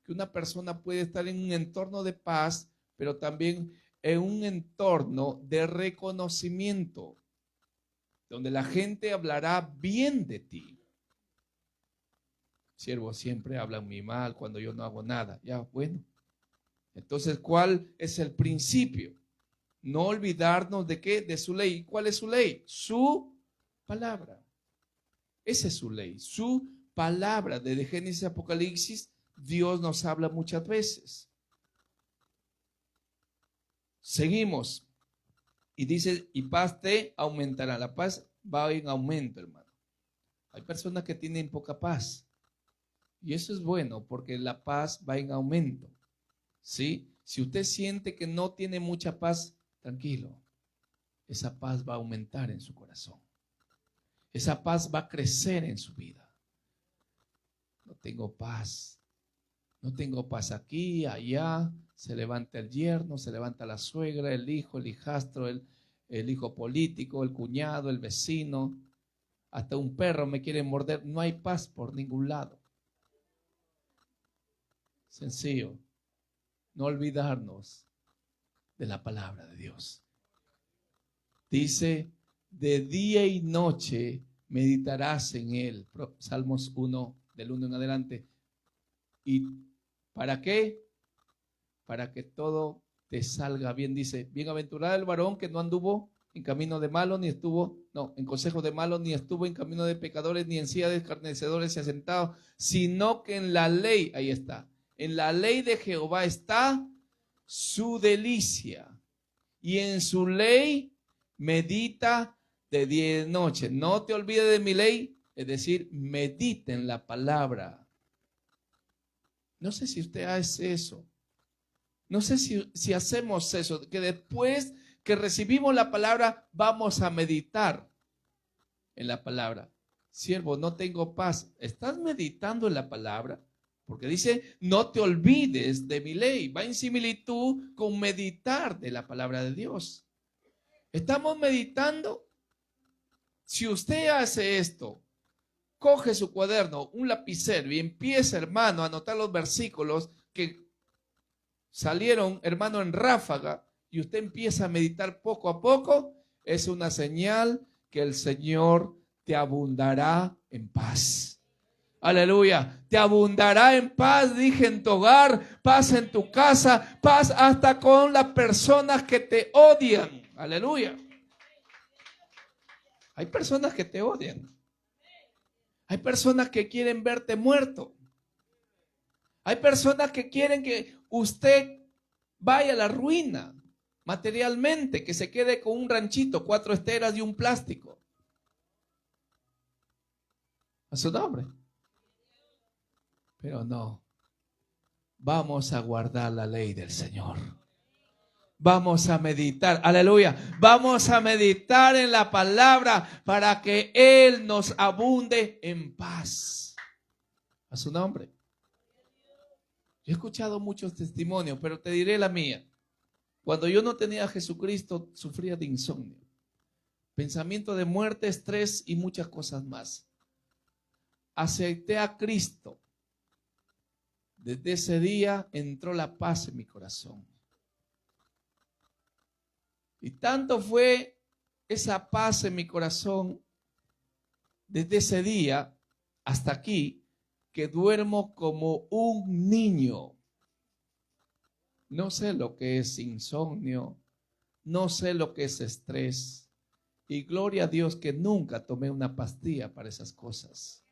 que una persona puede estar en un entorno de paz, pero también en un entorno de reconocimiento, donde la gente hablará bien de ti. Siervo, siempre hablan muy mal cuando yo no hago nada. Ya, bueno. Entonces, ¿cuál es el principio? No olvidarnos de qué, de su ley. ¿Cuál es su ley? Su palabra. Esa es su ley, su palabra. Desde Génesis a Apocalipsis, Dios nos habla muchas veces. Seguimos. Y dice, y paz te aumentará. La paz va en aumento, hermano. Hay personas que tienen poca paz. Y eso es bueno porque la paz va en aumento. ¿Sí? Si usted siente que no tiene mucha paz, tranquilo. Esa paz va a aumentar en su corazón. Esa paz va a crecer en su vida. No tengo paz. No tengo paz aquí, allá. Se levanta el yerno, se levanta la suegra, el hijo, el hijastro, el hijo político, el cuñado, el vecino. Hasta un perro me quiere morder. No hay paz por ningún lado. Sencillo. No olvidarnos de la palabra de Dios. Dice, de día y noche meditarás en él. Salmos 1, del 1 en adelante. ¿Y para qué? Para que todo te salga bien. Dice, bienaventurado el varón que no anduvo en camino de malo, ni estuvo, no, en consejo de malo, ni estuvo en camino de pecadores, ni en silla de escarnecedores se ha sentado, sino que en la ley, ahí está, en la ley de Jehová está su delicia, y en su ley medita de día y de noche. No te olvides de mi ley, es decir, medita en la palabra. No sé si usted hace eso. No sé si hacemos eso, que después que recibimos la palabra, vamos a meditar en la palabra. Siervo, no tengo paz. ¿Estás meditando en la palabra? Porque dice, no te olvides de mi ley. Va en similitud con meditar de la palabra de Dios. ¿Estamos meditando? Si usted hace esto, coge su cuaderno, un lapicero y empieza, hermano, a anotar los versículos que salieron, hermano, en ráfaga, y usted empieza a meditar poco a poco, es una señal que el Señor te abundará en paz. Aleluya, te abundará en paz, dije, en tu hogar, paz en tu casa, paz hasta con las personas que te odian. Aleluya. Hay personas que te odian. Hay personas que quieren verte muerto. Hay personas que quieren que usted vaya a la ruina materialmente, que se quede con un ranchito, 4 esteras y un plástico. A su nombre. Pero no. Vamos a guardar la ley del Señor. Vamos a meditar, aleluya. Vamos a meditar en la palabra para que Él nos abunde en paz. A su nombre. Yo he escuchado muchos testimonios, pero te diré la mía. Cuando yo no tenía a Jesucristo, sufría de insomnio, pensamiento de muerte, estrés y muchas cosas más. Acepté a Cristo. Desde ese día entró la paz en mi corazón. Y tanto fue esa paz en mi corazón desde ese día hasta aquí, que duermo como un niño. No sé lo que es insomnio, no sé lo que es estrés. Y gloria a Dios que nunca tomé una pastilla para esas cosas.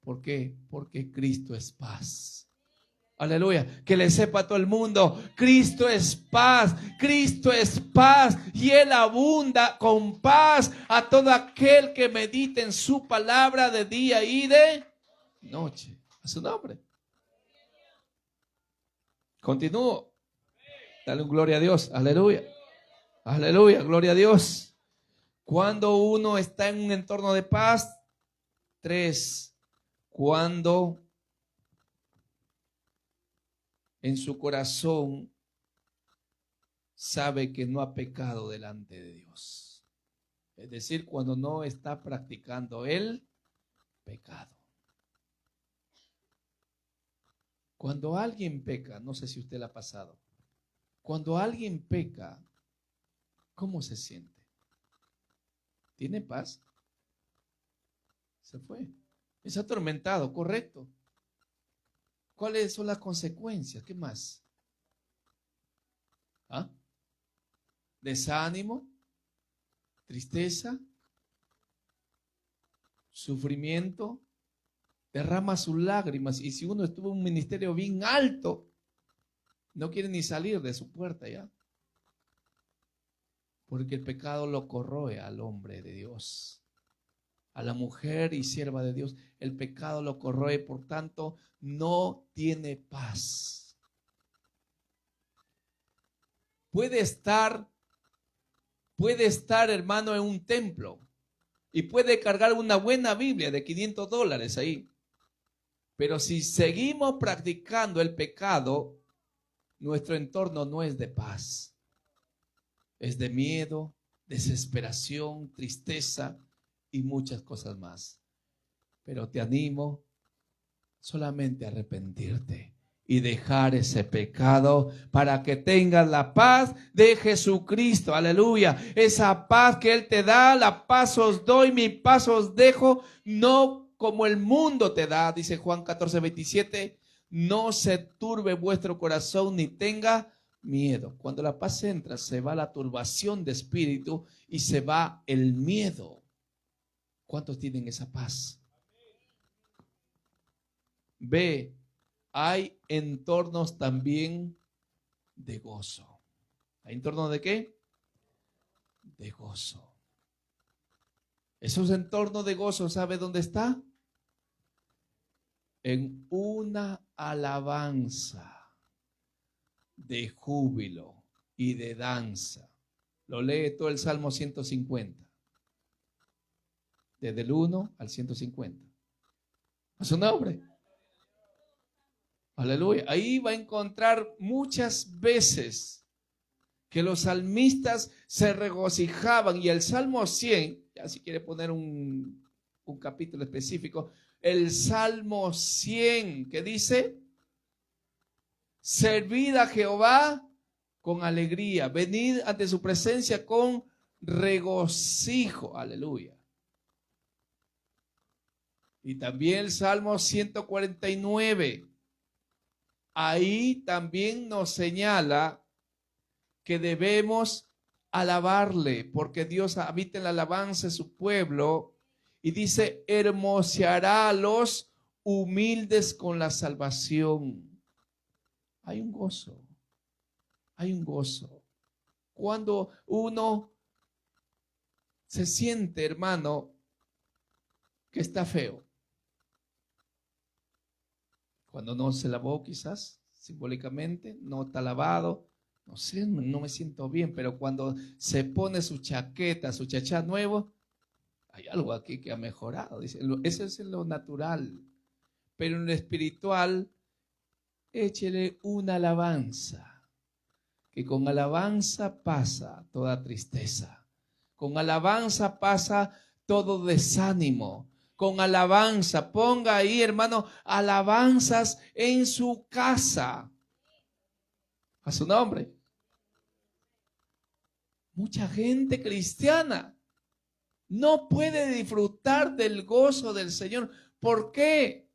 ¿Por qué? Porque Cristo es paz. Aleluya, que le sepa a todo el mundo, Cristo es paz, Cristo es paz y Él abunda con paz a todo aquel que medite en su palabra de día y de noche. A su nombre. Continúo. Dale un gloria a Dios, aleluya, aleluya, gloria a Dios. Cuando uno está en un entorno de paz, 3, cuando en su corazón sabe que no ha pecado delante de Dios. Es decir, cuando no está practicando el pecado. Cuando alguien peca, no sé si usted le ha pasado, cuando alguien peca, ¿cómo se siente? ¿Tiene paz? Se fue. Es atormentado, correcto. ¿Cuáles son las consecuencias? ¿Qué más? ¿Ah? Desánimo, tristeza, sufrimiento, derrama sus lágrimas. Y si uno estuvo en un ministerio bien alto, no quiere ni salir de su puerta ya. Porque el pecado lo corroe al hombre de Dios, a la mujer y sierva de Dios. El pecado lo corroe, por tanto, no tiene paz. Puede estar, hermano, en un templo y puede cargar una buena Biblia de $500 ahí. Pero si seguimos practicando el pecado, nuestro entorno no es de paz. Es de miedo, desesperación, tristeza y muchas cosas más. Pero te animo solamente a arrepentirte y dejar ese pecado para que tengas la paz de Jesucristo. Aleluya. Esa paz que Él te da, la paz os doy, mi paz os dejo, no como el mundo te da, dice Juan 14:27. No se turbe vuestro corazón ni tenga miedo. Cuando la paz entra, se va la turbación de espíritu y se va el miedo. ¿Cuántos tienen esa paz? Ve, hay entornos también de gozo. ¿Hay entornos de qué? De gozo. Esos entornos de gozo, ¿sabe dónde está? En una alabanza de júbilo y de danza. Lo lee todo el Salmo 150. Desde el 1 al 150. A su nombre. Aleluya. Ahí va a encontrar muchas veces que los salmistas se regocijaban. Y el Salmo 100, ya si quiere poner un capítulo específico, el Salmo 100, que dice: servid a Jehová con alegría, venid ante su presencia con regocijo. Aleluya. Y también el Salmo 149. Ahí también nos señala que debemos alabarle, porque Dios habita en la alabanza de su pueblo. Y dice: hermoseará a los humildes con la salvación. Hay un gozo. Hay un gozo. Cuando uno se siente, hermano, que está feo. Cuando no se lavó, quizás, simbólicamente, no está lavado, no sé, no me siento bien, pero cuando se pone su chaqueta, su chachá nuevo, hay algo aquí que ha mejorado. Dice, eso es en lo natural, pero en lo espiritual, échele una alabanza, que con alabanza pasa toda tristeza, con alabanza pasa todo desánimo. Con alabanza, ponga ahí, hermano, alabanzas en su casa. A su nombre. Mucha gente cristiana no puede disfrutar del gozo del Señor. ¿Por qué?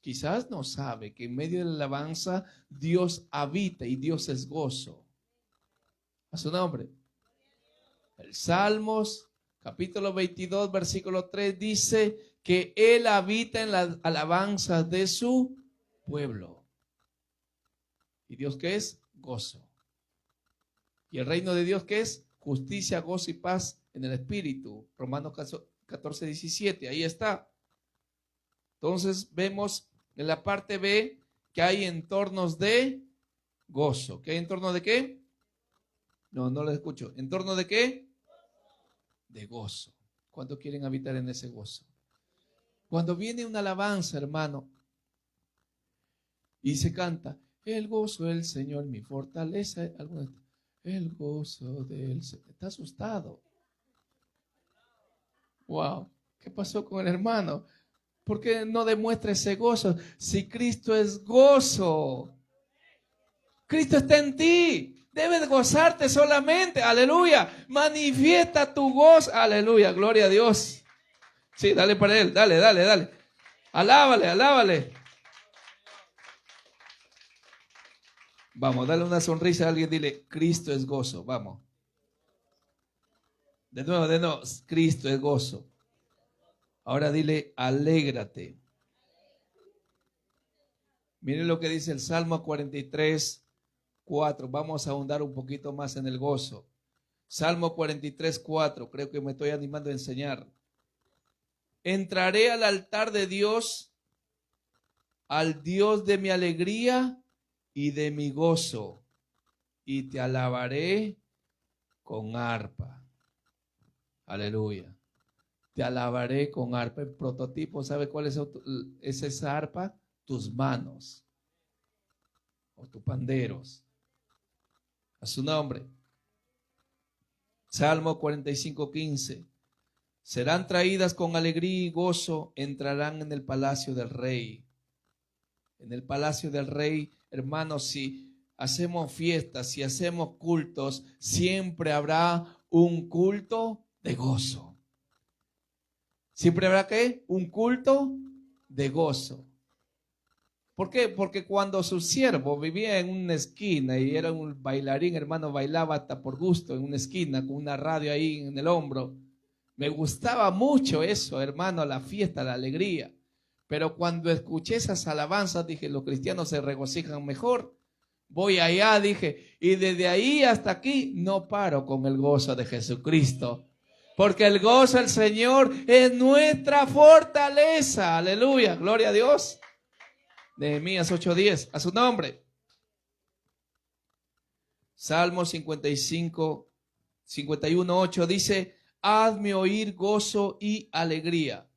Quizás no sabe que en medio de la alabanza Dios habita y Dios es gozo. A su nombre. El Salmos capítulo 22, versículo 3 dice que Él habita en las alabanzas de su pueblo. ¿Y Dios qué es? Gozo. ¿Y el reino de Dios qué es? Justicia, gozo y paz en el Espíritu. Romanos 14, 17, ahí está. Entonces vemos en la parte B que hay entornos de gozo. ¿Qué hay entorno de qué? No lo escucho. ¿Entorno de qué? De gozo. ¿Cuántos quieren habitar en ese gozo? Cuando viene una alabanza, hermano, y se canta: el gozo del Señor, mi fortaleza. El gozo del Señor. Está asustado. Wow. ¿Qué pasó con el hermano? ¿Por qué no demuestra ese gozo? Si Cristo es gozo. Cristo está en ti. Debes gozarte solamente. Aleluya. Manifiesta tu gozo. Aleluya. Gloria a Dios. Sí, dale para él. Dale. Alábale, alábale. Vamos, dale una sonrisa a alguien, dile, Cristo es gozo. Vamos. De nuevo, Cristo es gozo. Ahora dile, alégrate. Miren lo que dice el Salmo 43, 4. Vamos a ahondar un poquito más en el gozo. Salmo 43, 4. Creo que me estoy animando a enseñar. Entraré al altar de Dios, al Dios de mi alegría y de mi gozo, y te alabaré con arpa. Aleluya. Te alabaré con arpa. El prototipo, ¿sabe cuál es esa arpa? Tus manos o tus panderos. A su nombre. Salmo 45, 15. Serán traídas con alegría y gozo, entrarán en el palacio del rey. En el palacio del rey, hermanos, si hacemos fiestas, si hacemos cultos, siempre habrá un culto de gozo. ¿Siempre habrá qué? Un culto de gozo. ¿Por qué? Porque cuando su siervo vivía en una esquina y era un bailarín, hermano, bailaba hasta por gusto en una esquina con una radio ahí en el hombro. Me gustaba mucho eso, hermano, la fiesta, la alegría. Pero cuando escuché esas alabanzas, dije, los cristianos se regocijan mejor. Voy allá, dije, y desde ahí hasta aquí no paro con el gozo de Jesucristo. Porque el gozo del Señor es nuestra fortaleza. Aleluya, gloria a Dios. Nehemías 8:10, a su nombre. Salmo 55, 51:8 dice, hazme oír gozo y alegría.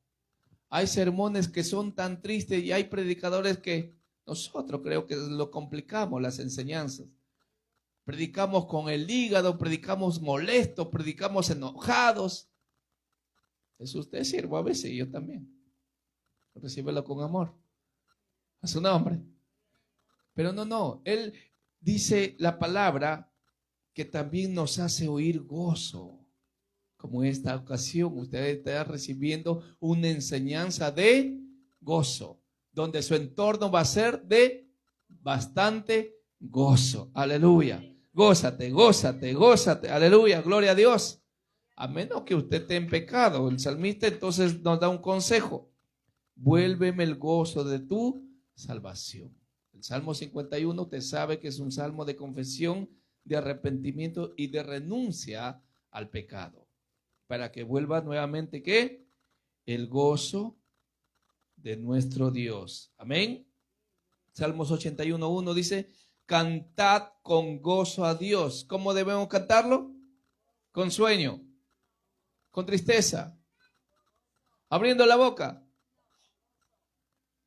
Hay sermones que son tan tristes y hay predicadores que nosotros creo que lo complicamos las enseñanzas. Predicamos con el hígado, predicamos molestos, predicamos enojados. Es usted siervo a veces y yo también. Recíbelo con amor. A su nombre. Pero no. Él dice la palabra que también nos hace oír gozo. Como en esta ocasión, usted está recibiendo una enseñanza de gozo, donde su entorno va a ser de bastante gozo. Aleluya. Gózate, gózate, gózate. Aleluya, gloria a Dios. A menos que usted esté en pecado. El salmista entonces nos da un consejo. Vuélveme el gozo de tu salvación. El Salmo 51, usted sabe que es un salmo de confesión, de arrepentimiento y de renuncia al pecado. Para que vuelva nuevamente, ¿qué? El gozo de nuestro Dios. Amén. Salmos 81:1 dice, cantad con gozo a Dios. ¿Cómo debemos cantarlo? Con sueño, con tristeza, abriendo la boca.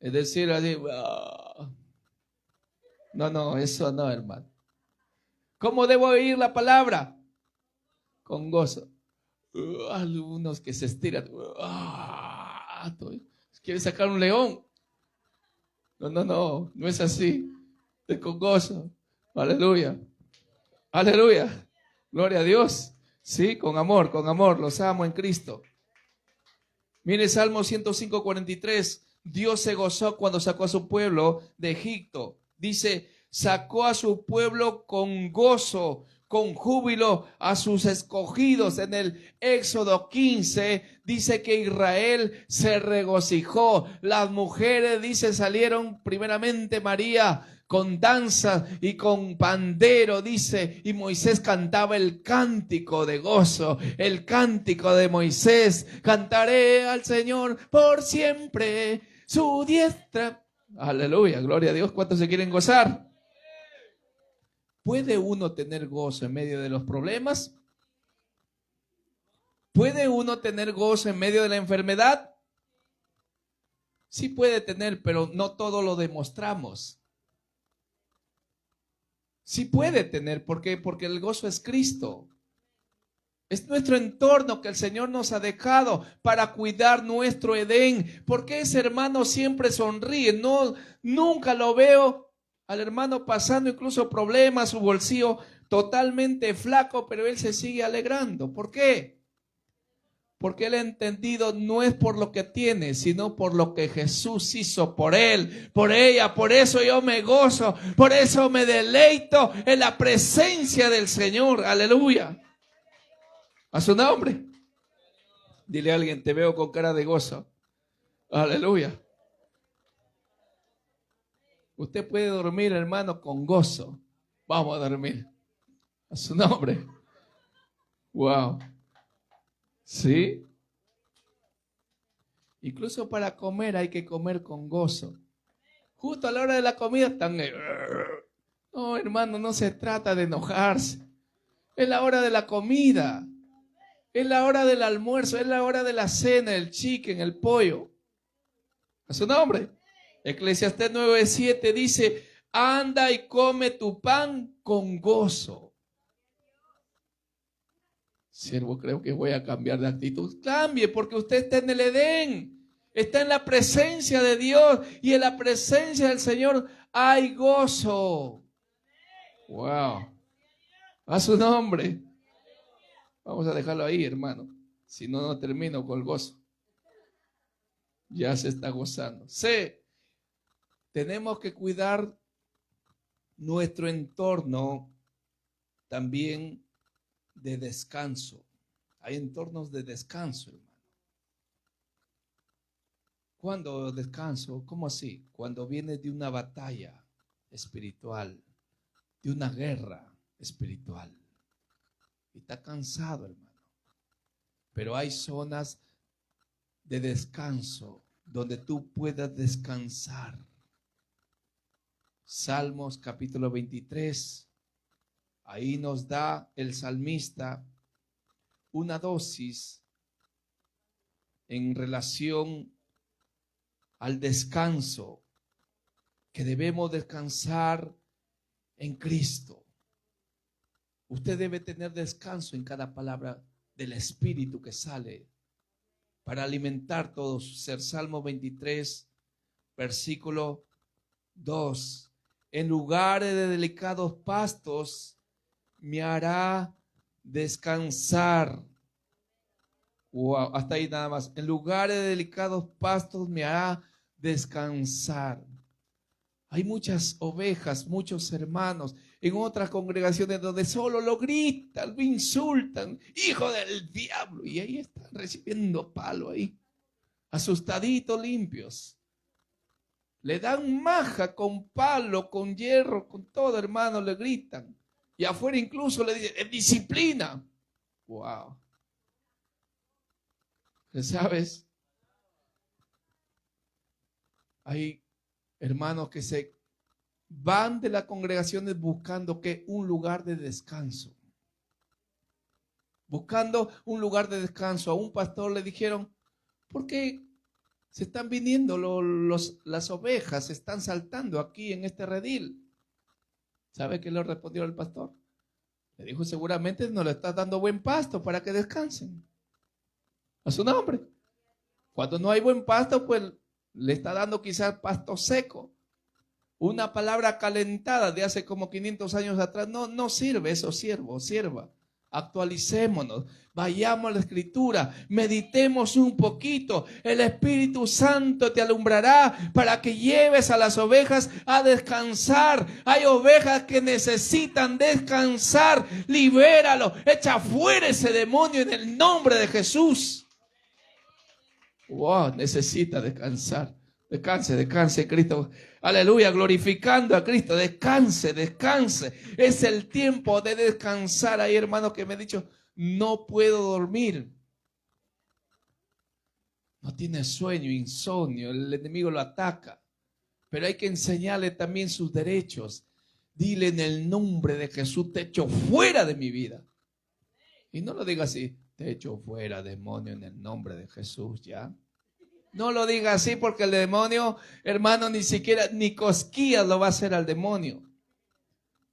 Es decir, así, no, eso no, hermano. ¿Cómo debo oír la palabra? Con gozo. Algunos que se estiran. Quieren sacar un león. No es así. Es con gozo. Aleluya. Aleluya. Gloria a Dios. Sí, con amor. Los amo en Cristo. Mire Salmo 105:43. Dios se gozó cuando sacó a su pueblo de Egipto. Dice, sacó a su pueblo con gozo, con júbilo a sus escogidos. En el Éxodo 15 dice que Israel se regocijó. Las mujeres, dice, salieron primeramente María con danza y con pandero, dice, y Moisés cantaba el cántico de gozo, el cántico de Moisés. Cantaré al Señor por siempre, su diestra. Aleluya, gloria a Dios. ¿Cuántos se quieren gozar? ¿Puede uno tener gozo en medio de los problemas? ¿Puede uno tener gozo en medio de la enfermedad? Sí puede tener, pero no todo lo demostramos. Sí puede tener, ¿por qué? Porque el gozo es Cristo. Es nuestro entorno que el Señor nos ha dejado para cuidar nuestro Edén. ¿Por qué ese hermano siempre sonríe? No, nunca lo veo al hermano pasando incluso problemas, su bolsillo totalmente flaco, pero él se sigue alegrando. ¿Por qué? Porque él ha entendido no es por lo que tiene, sino por lo que Jesús hizo por él, por ella. Por eso yo me gozo, por eso me deleito en la presencia del Señor. Aleluya. A su nombre. Dile a alguien, te veo con cara de gozo. Aleluya. Usted puede dormir, hermano, con gozo. Vamos a dormir. A su nombre. Wow. ¿Sí? Incluso para comer hay que comer con gozo. Justo a la hora de la comida están... No, hermano, no se trata de enojarse. Es la hora de la comida. Es la hora del almuerzo. Es la hora de la cena, el chicken, el pollo. A su nombre. Eclesiastés 9:7 dice, anda y come tu pan con gozo. Siervo, creo que voy a cambiar de actitud. Cambie, porque usted está en el Edén. Está en la presencia de Dios. Y en la presencia del Señor hay gozo. Wow. A su nombre. Vamos a dejarlo ahí, hermano. Si no, no termino con el gozo. Ya se está gozando. C. Tenemos que cuidar nuestro entorno también de descanso. Hay entornos de descanso, hermano. ¿Cuándo descanso? ¿Cómo así? Cuando viene de una batalla espiritual, de una guerra espiritual. Y está cansado, hermano. Pero hay zonas de descanso donde tú puedas descansar. Salmos capítulo 23. Ahí nos da el salmista una dosis en relación al descanso, que debemos descansar en Cristo. Usted debe tener descanso en cada palabra del Espíritu que sale para alimentar todo su ser. Salmo 23, versículo 2. En lugares de delicados pastos me hará descansar. Wow, hasta ahí nada más. En lugares de delicados pastos me hará descansar. Hay muchas ovejas, muchos hermanos en otras congregaciones donde solo lo gritan, lo insultan, hijo del diablo, y ahí están recibiendo palo ahí, asustaditos, limpios. Le dan maja con palo, con hierro, con todo, hermano, le gritan. Y afuera incluso le dicen, disciplina. Wow. ¿Sabes? Hay hermanos que se van de las congregaciones buscando que un lugar de descanso. Buscando un lugar de descanso. A un pastor le dijeron, ¿por qué se están viniendo las ovejas? Se están saltando aquí en este redil. ¿Sabe qué le respondió el pastor? Le dijo, seguramente no le estás dando buen pasto para que descansen. A su nombre. Cuando no hay buen pasto, pues le está dando quizás pasto seco. Una palabra calentada de hace como 500 años atrás no sirve eso, siervo, sierva. Actualicémonos, vayamos a la Escritura, meditemos un poquito. El Espíritu Santo te alumbrará para que lleves a las ovejas a descansar. Hay ovejas que necesitan descansar. Libéralo, echa fuera ese demonio en el nombre de Jesús. Wow, necesita descansar. Descanse, Cristo. Aleluya, glorificando a Cristo. Descanse. Es el tiempo de descansar. Hay hermanos que me han dicho, no puedo dormir. No tiene sueño, insomnio. El enemigo lo ataca. Pero hay que enseñarle también sus derechos. Dile en el nombre de Jesús, te echo fuera de mi vida. Y no lo diga así, te echo fuera, demonio, en el nombre de Jesús, ¿ya? No lo diga así porque el demonio, hermano, ni siquiera, ni cosquillas lo va a hacer al demonio.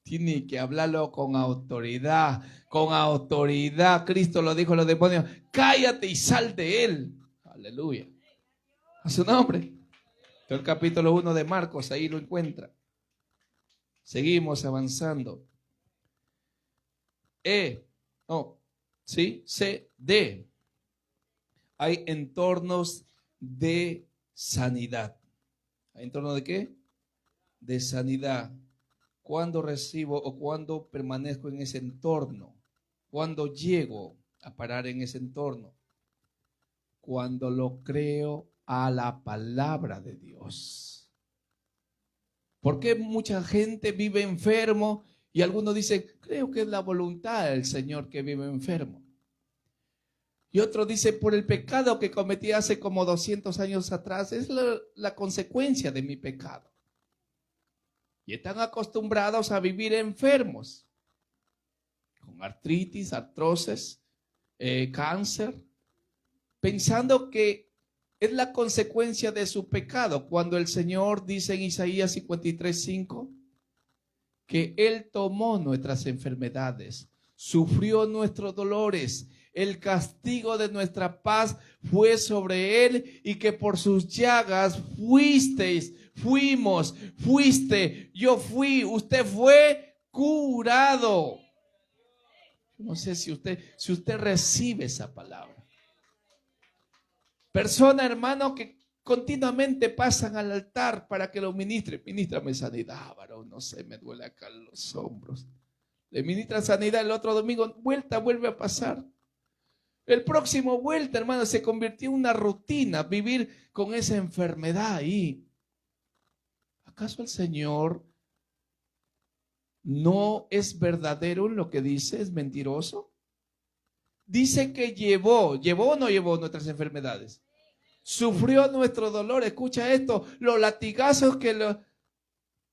Tiene que hablarlo con autoridad, con autoridad. Cristo lo dijo a los demonios, cállate y sal de él. Aleluya. A su nombre. El capítulo 1 de Marcos, ahí lo encuentra. Seguimos avanzando. C, D. hay entornos de sanidad. ¿Hay entornos de qué? De sanidad. ¿Cuándo recibo o cuándo permanezco en ese entorno? ¿Cuándo llego a parar en ese entorno? Cuando lo creo a la palabra de Dios. ¿Por qué mucha gente vive enfermo? Y algunos dicen, creo que es la voluntad del Señor que vive enfermo. Y otro dice, por el pecado que cometí hace como 200 años atrás, es la consecuencia de mi pecado. Y están acostumbrados a vivir enfermos, con artritis, artrosis, cáncer, pensando que es la consecuencia de su pecado, cuando el Señor dice en Isaías 53:5 que Él tomó nuestras enfermedades, sufrió nuestros dolores, el castigo de nuestra paz fue sobre Él y que por sus llagas fuisteis, fuiste, yo fui, usted fue curado. No sé si usted recibe esa palabra. Personas, hermano, que continuamente pasan al altar para que lo ministre. Ministrame sanidad, varón, no sé, me duele acá los hombros. Le ministran sanidad el otro domingo, vuelve a pasar. El próximo vuelta, hermano, se convirtió en una rutina vivir con esa enfermedad ahí. ¿Acaso el Señor no es verdadero en lo que dice? ¿Es mentiroso? Dice que llevó o no llevó nuestras enfermedades. Sufrió nuestro dolor. Escucha esto, los latigazos que lo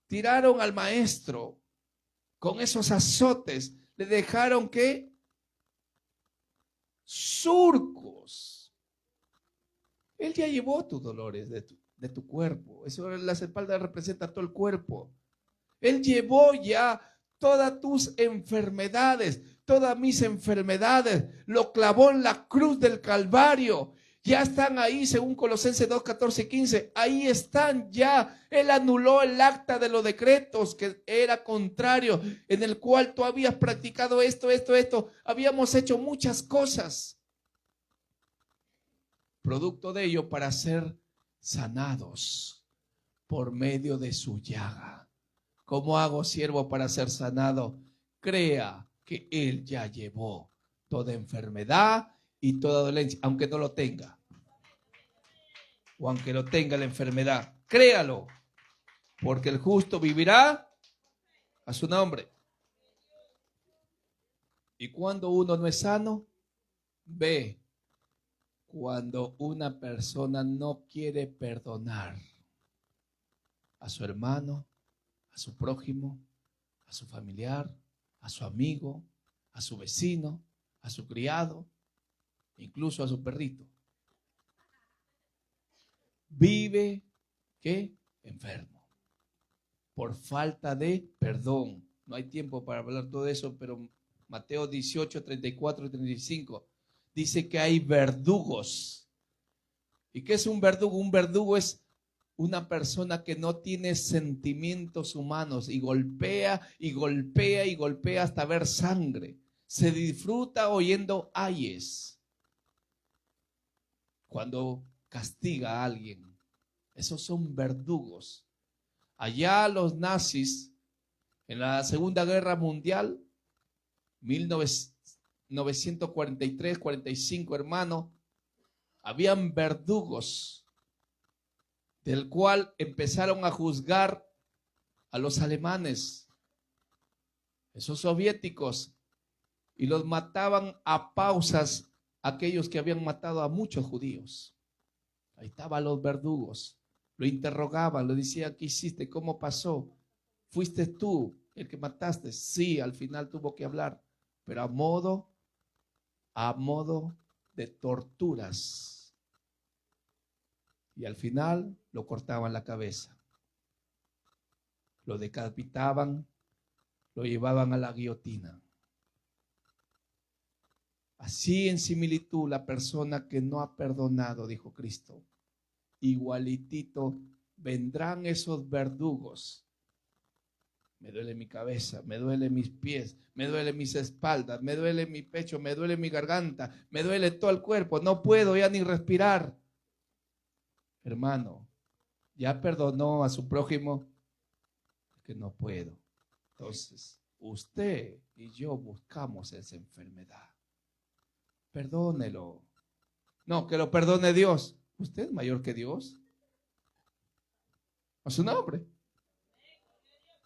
tiraron al maestro con esos azotes, le dejaron ¿qué? Surcos. Él ya llevó tus dolores de tu cuerpo. Eso, las espaldas representa todo el cuerpo. Él llevó ya todas tus enfermedades, todas mis enfermedades. Lo clavó en la cruz del Calvario. Ya están ahí, según Colosenses 2, 14 y 15. Ahí están ya. Él anuló el acta de los decretos que era contrario, en el cual tú habías practicado esto. Habíamos hecho muchas cosas. Producto de ello para ser sanados por medio de su llaga. ¿Cómo hago, siervo, para ser sanado? Crea que Él ya llevó toda enfermedad y toda dolencia, aunque no lo tenga. O aunque lo tenga la enfermedad. Créalo, porque el justo vivirá a su nombre. Y cuando uno no es sano, ve cuando una persona no quiere perdonar a su hermano, a su prójimo, a su familiar, a su amigo, a su vecino, a su criado, incluso a su perrito. Vive, ¿qué? Enfermo. Por falta de perdón. No hay tiempo para hablar todo eso, pero Mateo 18, 34 y 35 dice que hay verdugos. ¿Y qué es un verdugo? Un verdugo es una persona que no tiene sentimientos humanos y golpea y golpea y golpea hasta ver sangre. Se disfruta oyendo ayes cuando castiga a alguien. Esos son verdugos. Allá los nazis, en la Segunda Guerra Mundial, 1943-45, hermano, habían verdugos del cual empezaron a juzgar a los alemanes, esos soviéticos, y los mataban a pausas aquellos que habían matado a muchos judíos. Ahí estaban los verdugos, lo interrogaban, le decían, ¿qué hiciste? ¿Cómo pasó? ¿Fuiste tú el que mataste? Sí, al final tuvo que hablar, pero a modo de torturas. Y al final lo cortaban la cabeza, lo decapitaban, lo llevaban a la guillotina. Así en similitud la persona que no ha perdonado, dijo Cristo, igualitito vendrán esos verdugos Me duele mi cabeza, me duele mis pies, me duele mis espaldas, me duele mi pecho, me duele mi garganta, me duele todo el cuerpo, no puedo ya ni respirar. Hermano, ya perdonó a su prójimo, que no puedo. Entonces, usted y yo buscamos esa enfermedad. Perdónelo. No, que lo perdone Dios. ¿Usted es mayor que Dios? A su nombre.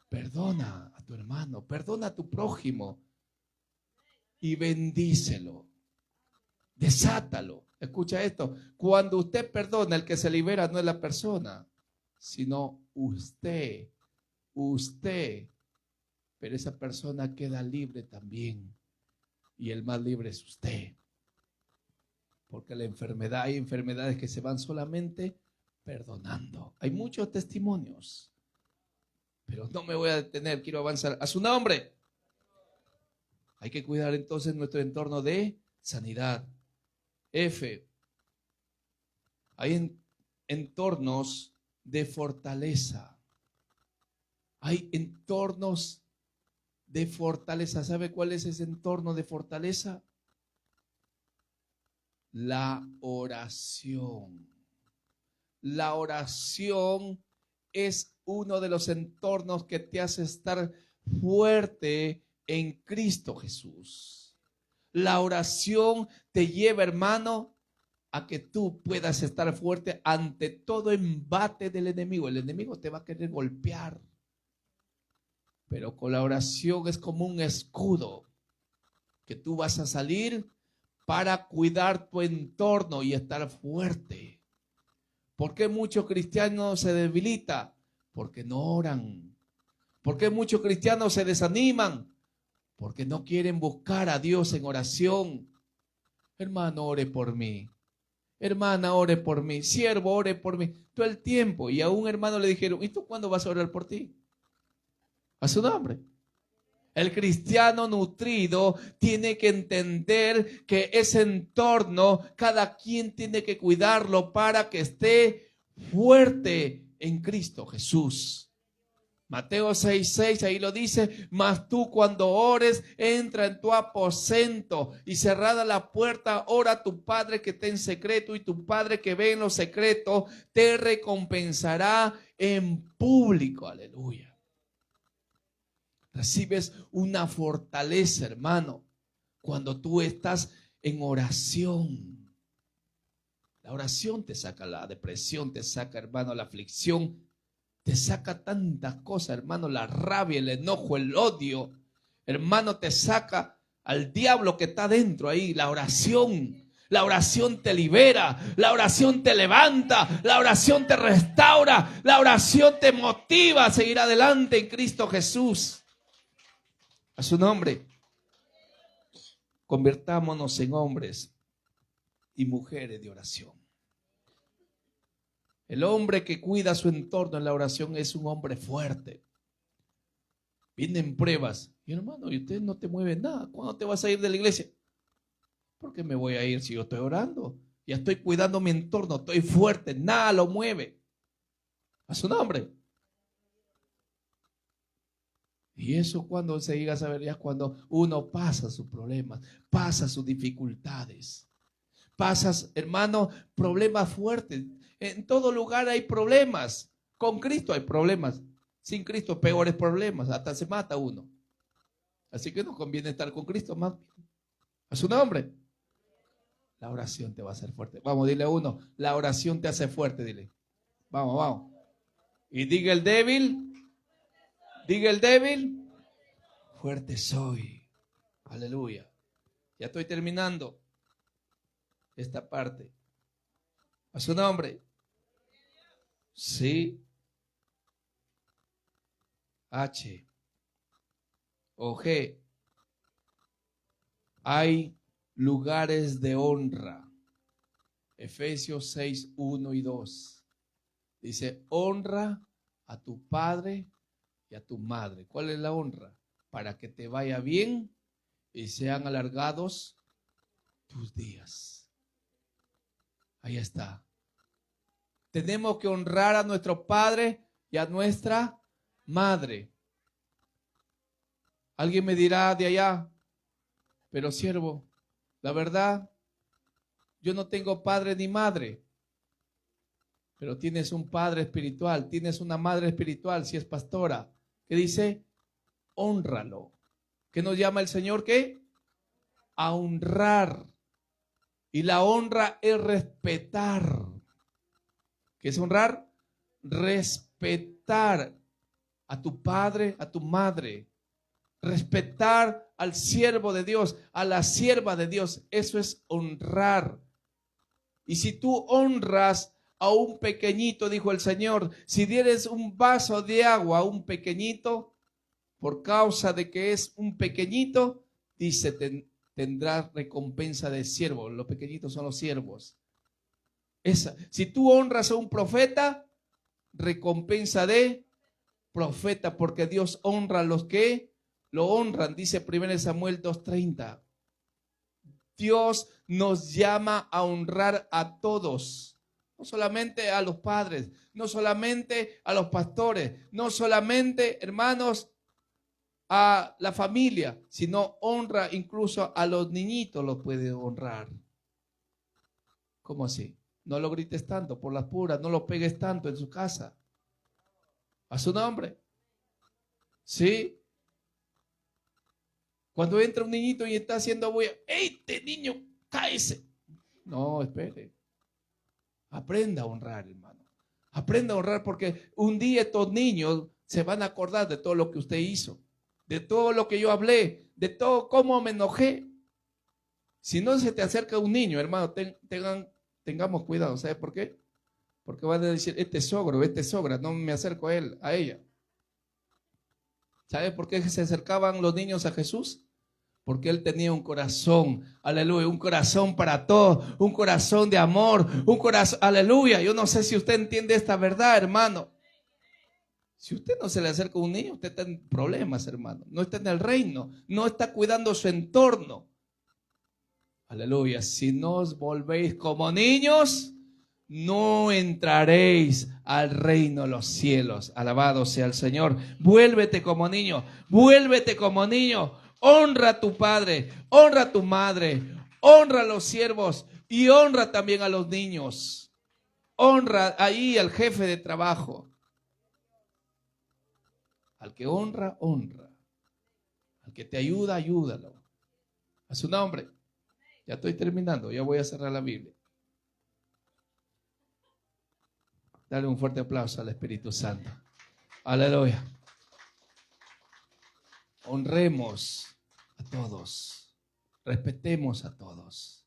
Perdona a tu hermano, perdona a tu prójimo y bendícelo. Desátalo. Escucha esto. Cuando usted perdona, el que se libera no es la persona, sino usted. Usted. Pero esa persona queda libre también. Y el más libre es usted. Porque la enfermedad, hay enfermedades que se van solamente perdonando. Hay muchos testimonios. Pero no me voy a detener, quiero avanzar. A su nombre. Hay que cuidar entonces nuestro entorno de sanidad. F. Hay entornos de fortaleza. Hay entornos de fortaleza. ¿Sabe cuál es ese entorno de fortaleza? La oración. La oración es uno de los entornos que te hace estar fuerte en Cristo Jesús. La oración te lleva, hermano, a que tú puedas estar fuerte ante todo embate del enemigo. El enemigo te va a querer golpear, pero con la oración es como un escudo que tú vas a salir para cuidar tu entorno y estar fuerte. ¿Por qué muchos cristianos se debilitan? Porque no oran. ¿Por qué muchos cristianos se desaniman? Porque no quieren buscar a Dios en oración. Hermano, ore por mí. Hermana, ore por mí. Siervo, ore por mí. Todo el tiempo. Y a un hermano le dijeron, ¿y tú cuándo vas a orar por ti? A su nombre. El cristiano nutrido tiene que entender que ese entorno, cada quien tiene que cuidarlo para que esté fuerte en Cristo Jesús. Mateo 6:6, ahí lo dice, mas tú cuando ores, entra en tu aposento y cerrada la puerta, ora a tu Padre que está en secreto, y tu Padre que ve en lo secreto te recompensará en público. Aleluya. Recibes una fortaleza, hermano, cuando tú estás en oración. La oración te saca la depresión, te saca, hermano, la aflicción, te saca tantas cosas, hermano, la rabia, el enojo, el odio. Hermano, te saca al diablo que está dentro ahí. La oración te libera, la oración te levanta, la oración te restaura, la oración te motiva a seguir adelante en Cristo Jesús. A su nombre. Convirtámonos en hombres y mujeres de oración. El hombre que cuida su entorno en la oración es un hombre fuerte. Vienen pruebas. Y hermano, y usted no te mueve nada. ¿Cuándo te vas a ir de la iglesia? ¿Por qué me voy a ir si yo estoy orando? Ya estoy cuidando mi entorno, estoy fuerte, nada lo mueve. A su nombre. Y eso cuando se llega a saber, ya cuando uno pasa sus problemas, pasa sus dificultades, pasas, hermano, problemas fuertes. En todo lugar hay problemas. Con Cristo hay problemas. Sin Cristo peores problemas. Hasta se mata uno. Así que no conviene estar con Cristo más. A su nombre. La oración te va a hacer fuerte. Vamos, dile a uno. La oración te hace fuerte, dile. Vamos, vamos. Y diga el débil. Diga el débil. Fuerte soy. Aleluya. Ya estoy terminando esta parte. A su nombre. Sí. H o G. Hay lugares de honra. Efesios 6, 1 y 2. Dice, honra a tu padre y a tu madre. ¿Cuál es la honra? Para que te vaya bien y sean alargados tus días. Ahí está. Tenemos que honrar a nuestro padre y a nuestra madre. Alguien me dirá de allá, pero siervo, la verdad, yo no tengo padre ni madre, pero tienes un padre espiritual, tienes una madre espiritual, si es pastora, que dice, hónralo. ¿Qué nos llama el Señor? ¿Qué? A honrar. Y la honra es respetar. ¿Qué es honrar? Respetar a tu padre, a tu madre. Respetar al siervo de Dios, a la sierva de Dios. Eso es honrar. Y si tú honras a un pequeñito, dijo el Señor, si dieres un vaso de agua a un pequeñito, por causa de que es un pequeñito, dice, tendrás recompensa de siervo. Los pequeñitos son los siervos. Si tú honras a un profeta, recompensa de profeta, porque Dios honra a los que lo honran, dice 1 Samuel 2:30. Dios nos llama a honrar a todos, no solamente a los padres, no solamente a los pastores, no solamente, hermanos, a la familia, sino honra incluso a los niñitos, los puede honrar. ¿Cómo así? No lo grites tanto por las puras, no lo pegues tanto en su casa. A su nombre. ¿Sí? Cuando entra un niñito y está haciendo bulla, ¡ey, este niño, cáese! No, espere. Aprenda a honrar, hermano. Aprenda a honrar, porque un día estos niños se van a acordar de todo lo que usted hizo, de todo lo que yo hablé, de todo cómo me enojé. Si no se te acerca un niño, hermano, tengamos cuidado. ¿Sabe por qué? Porque van a decir, este sogro, este sogra, no me acerco a él, a ella. ¿Sabe por qué se acercaban los niños a Jesús? Porque él tenía un corazón, aleluya, un corazón para todos, un corazón de amor, un corazón, aleluya. Yo no sé si usted entiende esta verdad, hermano. Si usted no se le acerca a un niño, usted está en problemas, hermano. No está en el reino, no está cuidando su entorno. Aleluya, si no os volvéis como niños, no entraréis al reino de los cielos. Alabado sea el Señor. Vuélvete como niño, vuélvete como niño. Honra a tu padre, honra a tu madre, honra a los siervos y honra también a los niños. Honra ahí al jefe de trabajo. Al que honra, honra. Al que te ayuda, ayúdalo. A su nombre. Ya estoy terminando, ya voy a cerrar la Biblia. Dale un fuerte aplauso al Espíritu Santo. Aleluya. Honremos a todos. Respetemos a todos.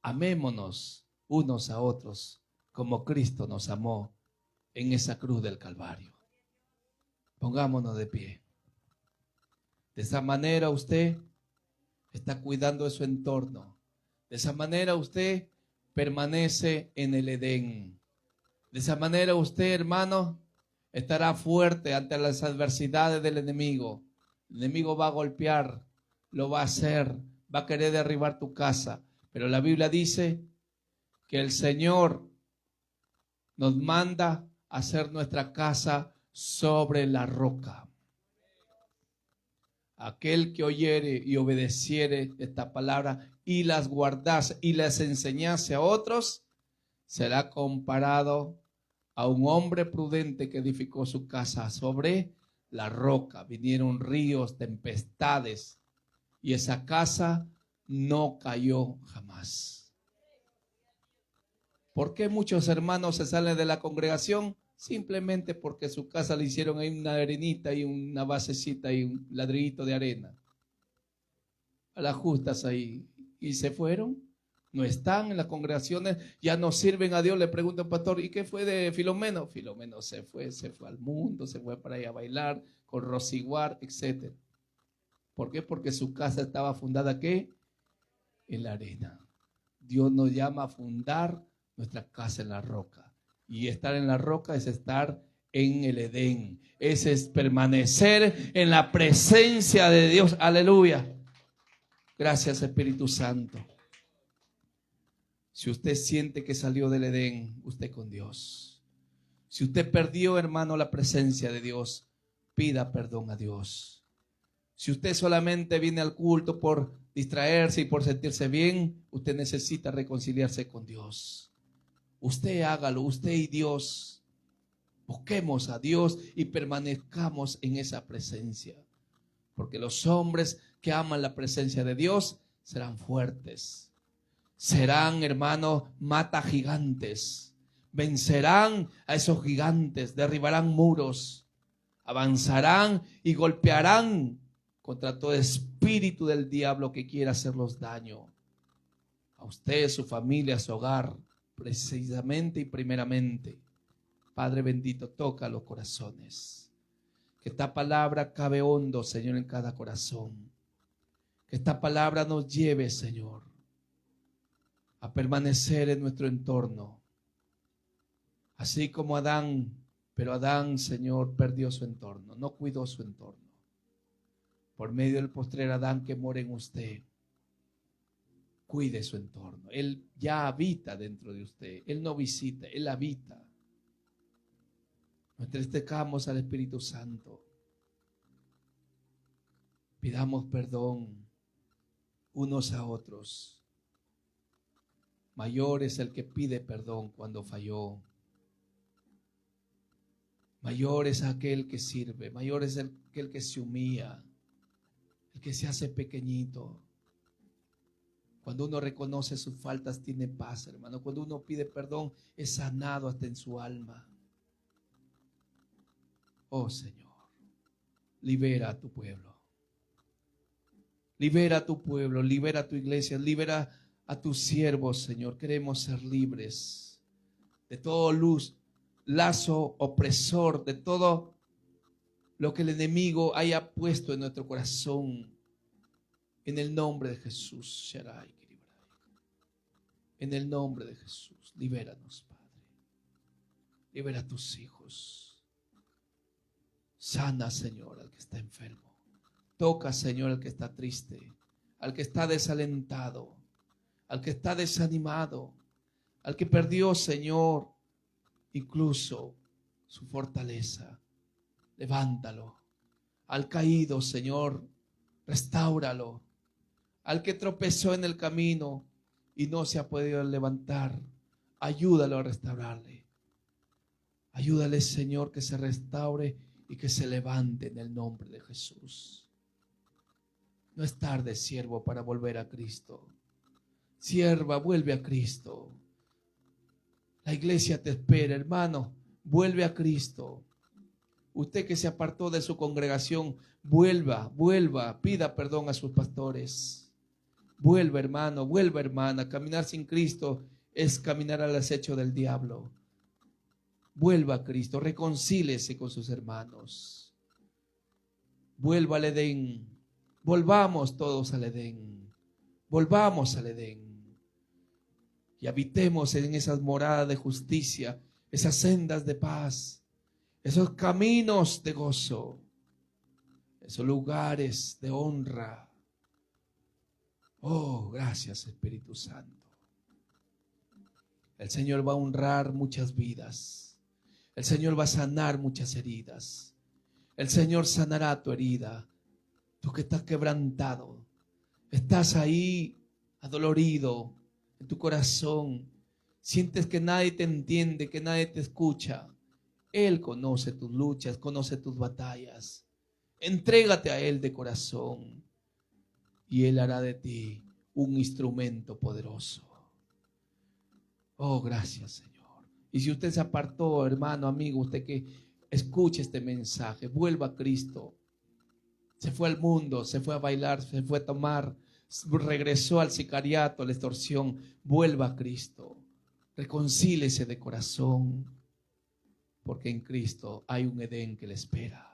Amémonos unos a otros como Cristo nos amó en esa cruz del Calvario. Pongámonos de pie. De esa manera usted está cuidando de su entorno. De esa manera usted permanece en el Edén. De esa manera usted, hermano, estará fuerte ante las adversidades del enemigo. El enemigo va a golpear, lo va a hacer, va a querer derribar tu casa. Pero la Biblia dice que el Señor nos manda a hacer nuestra casa sobre la roca. Aquel que oyere y obedeciere esta palabra y las guardase y las enseñase a otros, será comparado a un hombre prudente que edificó su casa sobre la roca. Vinieron ríos, tempestades, y esa casa no cayó jamás. ¿Por qué muchos hermanos se salen de la congregación? Simplemente porque su casa le hicieron ahí una arenita y una basecita y un ladrillito de arena. A las justas ahí. Y se fueron. No están en las congregaciones, ya no sirven a Dios. Le pregunta al pastor, ¿y qué fue de Filomeno? Filomeno se fue al mundo, se fue para allá a bailar, con Rosiguar, etc. ¿Por qué? Porque su casa estaba fundada, ¿qué? En la arena. Dios nos llama a fundar nuestra casa en la roca. Y estar en la roca es estar en el Edén. Ese es permanecer en la presencia de Dios. Aleluya. Gracias, Espíritu Santo. Si usted siente que salió del Edén, usted con Dios. Si usted perdió, hermano, la presencia de Dios, pida perdón a Dios. Si usted solamente viene al culto por distraerse y por sentirse bien, usted necesita reconciliarse con Dios. Usted hágalo, usted y Dios. Busquemos a Dios y permanezcamos en esa presencia. Porque los hombres que aman la presencia de Dios serán fuertes. Serán, hermanos, mata gigantes. Vencerán a esos gigantes, derribarán muros, avanzarán y golpearán contra todo espíritu del diablo que quiera hacerlos daño. A usted, su familia, su hogar, precisamente y primeramente. Padre bendito, toca los corazones. Que esta palabra cabe hondo, Señor, en cada corazón. Que esta palabra nos lleve, Señor, a permanecer en nuestro entorno. Así como Adán, pero Adán, Señor, perdió su entorno, no cuidó su entorno. Por medio del postrer Adán que mora en usted, cuide su entorno. Él ya habita dentro de usted. Él no visita, Él habita. Nos entristezcamos al Espíritu Santo. Pidamos perdón unos a otros. Mayor es el que pide perdón cuando falló. Mayor es aquel que sirve. Mayor es aquel que se humilla. El que se hace pequeñito. Cuando uno reconoce sus faltas, tiene paz, hermano. Cuando uno pide perdón, es sanado hasta en su alma. Oh Señor, libera a tu pueblo. Libera a tu pueblo, libera a tu iglesia, libera a tus siervos, Señor. Queremos ser libres de todo lazo opresor, de todo lo que el enemigo haya puesto en nuestro corazón. En el nombre de Jesús, en el nombre de Jesús, libéranos, Padre. Libera a tus hijos. Sana, Señor, al que está enfermo. Toca, Señor, al que está triste, al que está desalentado, al que está desanimado, al que perdió, Señor, incluso su fortaleza. Levántalo. Al caído, Señor, restáuralo. Al que tropezó en el camino y no se ha podido levantar, ayúdalo a restaurarle. Ayúdale, Señor, que se restaure y que se levante en el nombre de Jesús. No es tarde, siervo, para volver a Cristo. Sierva, vuelve a Cristo. La iglesia te espera, hermano. Vuelve a Cristo. Usted que se apartó de su congregación, vuelva, pida perdón a sus pastores. Vuelva, hermano, vuelva, hermana. Caminar sin Cristo es caminar al acecho del diablo. Vuelva a Cristo, reconcíliese con sus hermanos. Vuelva al Edén. Volvamos todos al Edén. Volvamos al Edén. Y habitemos en esas moradas de justicia, esas sendas de paz, esos caminos de gozo, esos lugares de honra. Oh, gracias, Espíritu Santo. El Señor va a honrar muchas vidas. El Señor va a sanar muchas heridas. El Señor sanará tu herida. Tú que estás quebrantado, estás ahí adolorido en tu corazón. Sientes que nadie te entiende, que nadie te escucha. Él conoce tus luchas, conoce tus batallas. Entrégate a Él de corazón. Y Él hará de ti un instrumento poderoso. Oh, gracias, Señor. Y si usted se apartó, hermano, amigo, usted que escuche este mensaje, vuelva a Cristo. Se fue al mundo, se fue a bailar, se fue a tomar, regresó al sicariato, a la extorsión. Vuelva a Cristo. Reconcíliese de corazón. Porque en Cristo hay un Edén que le espera.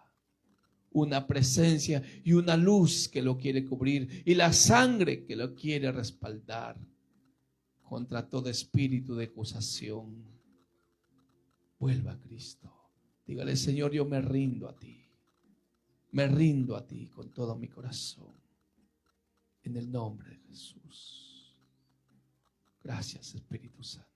Una presencia y una luz que lo quiere cubrir y la sangre que lo quiere respaldar contra todo espíritu de acusación. Vuelva a Cristo. Dígale, Señor, yo me rindo a ti. Me rindo a ti con todo mi corazón. En el nombre de Jesús. Gracias, Espíritu Santo.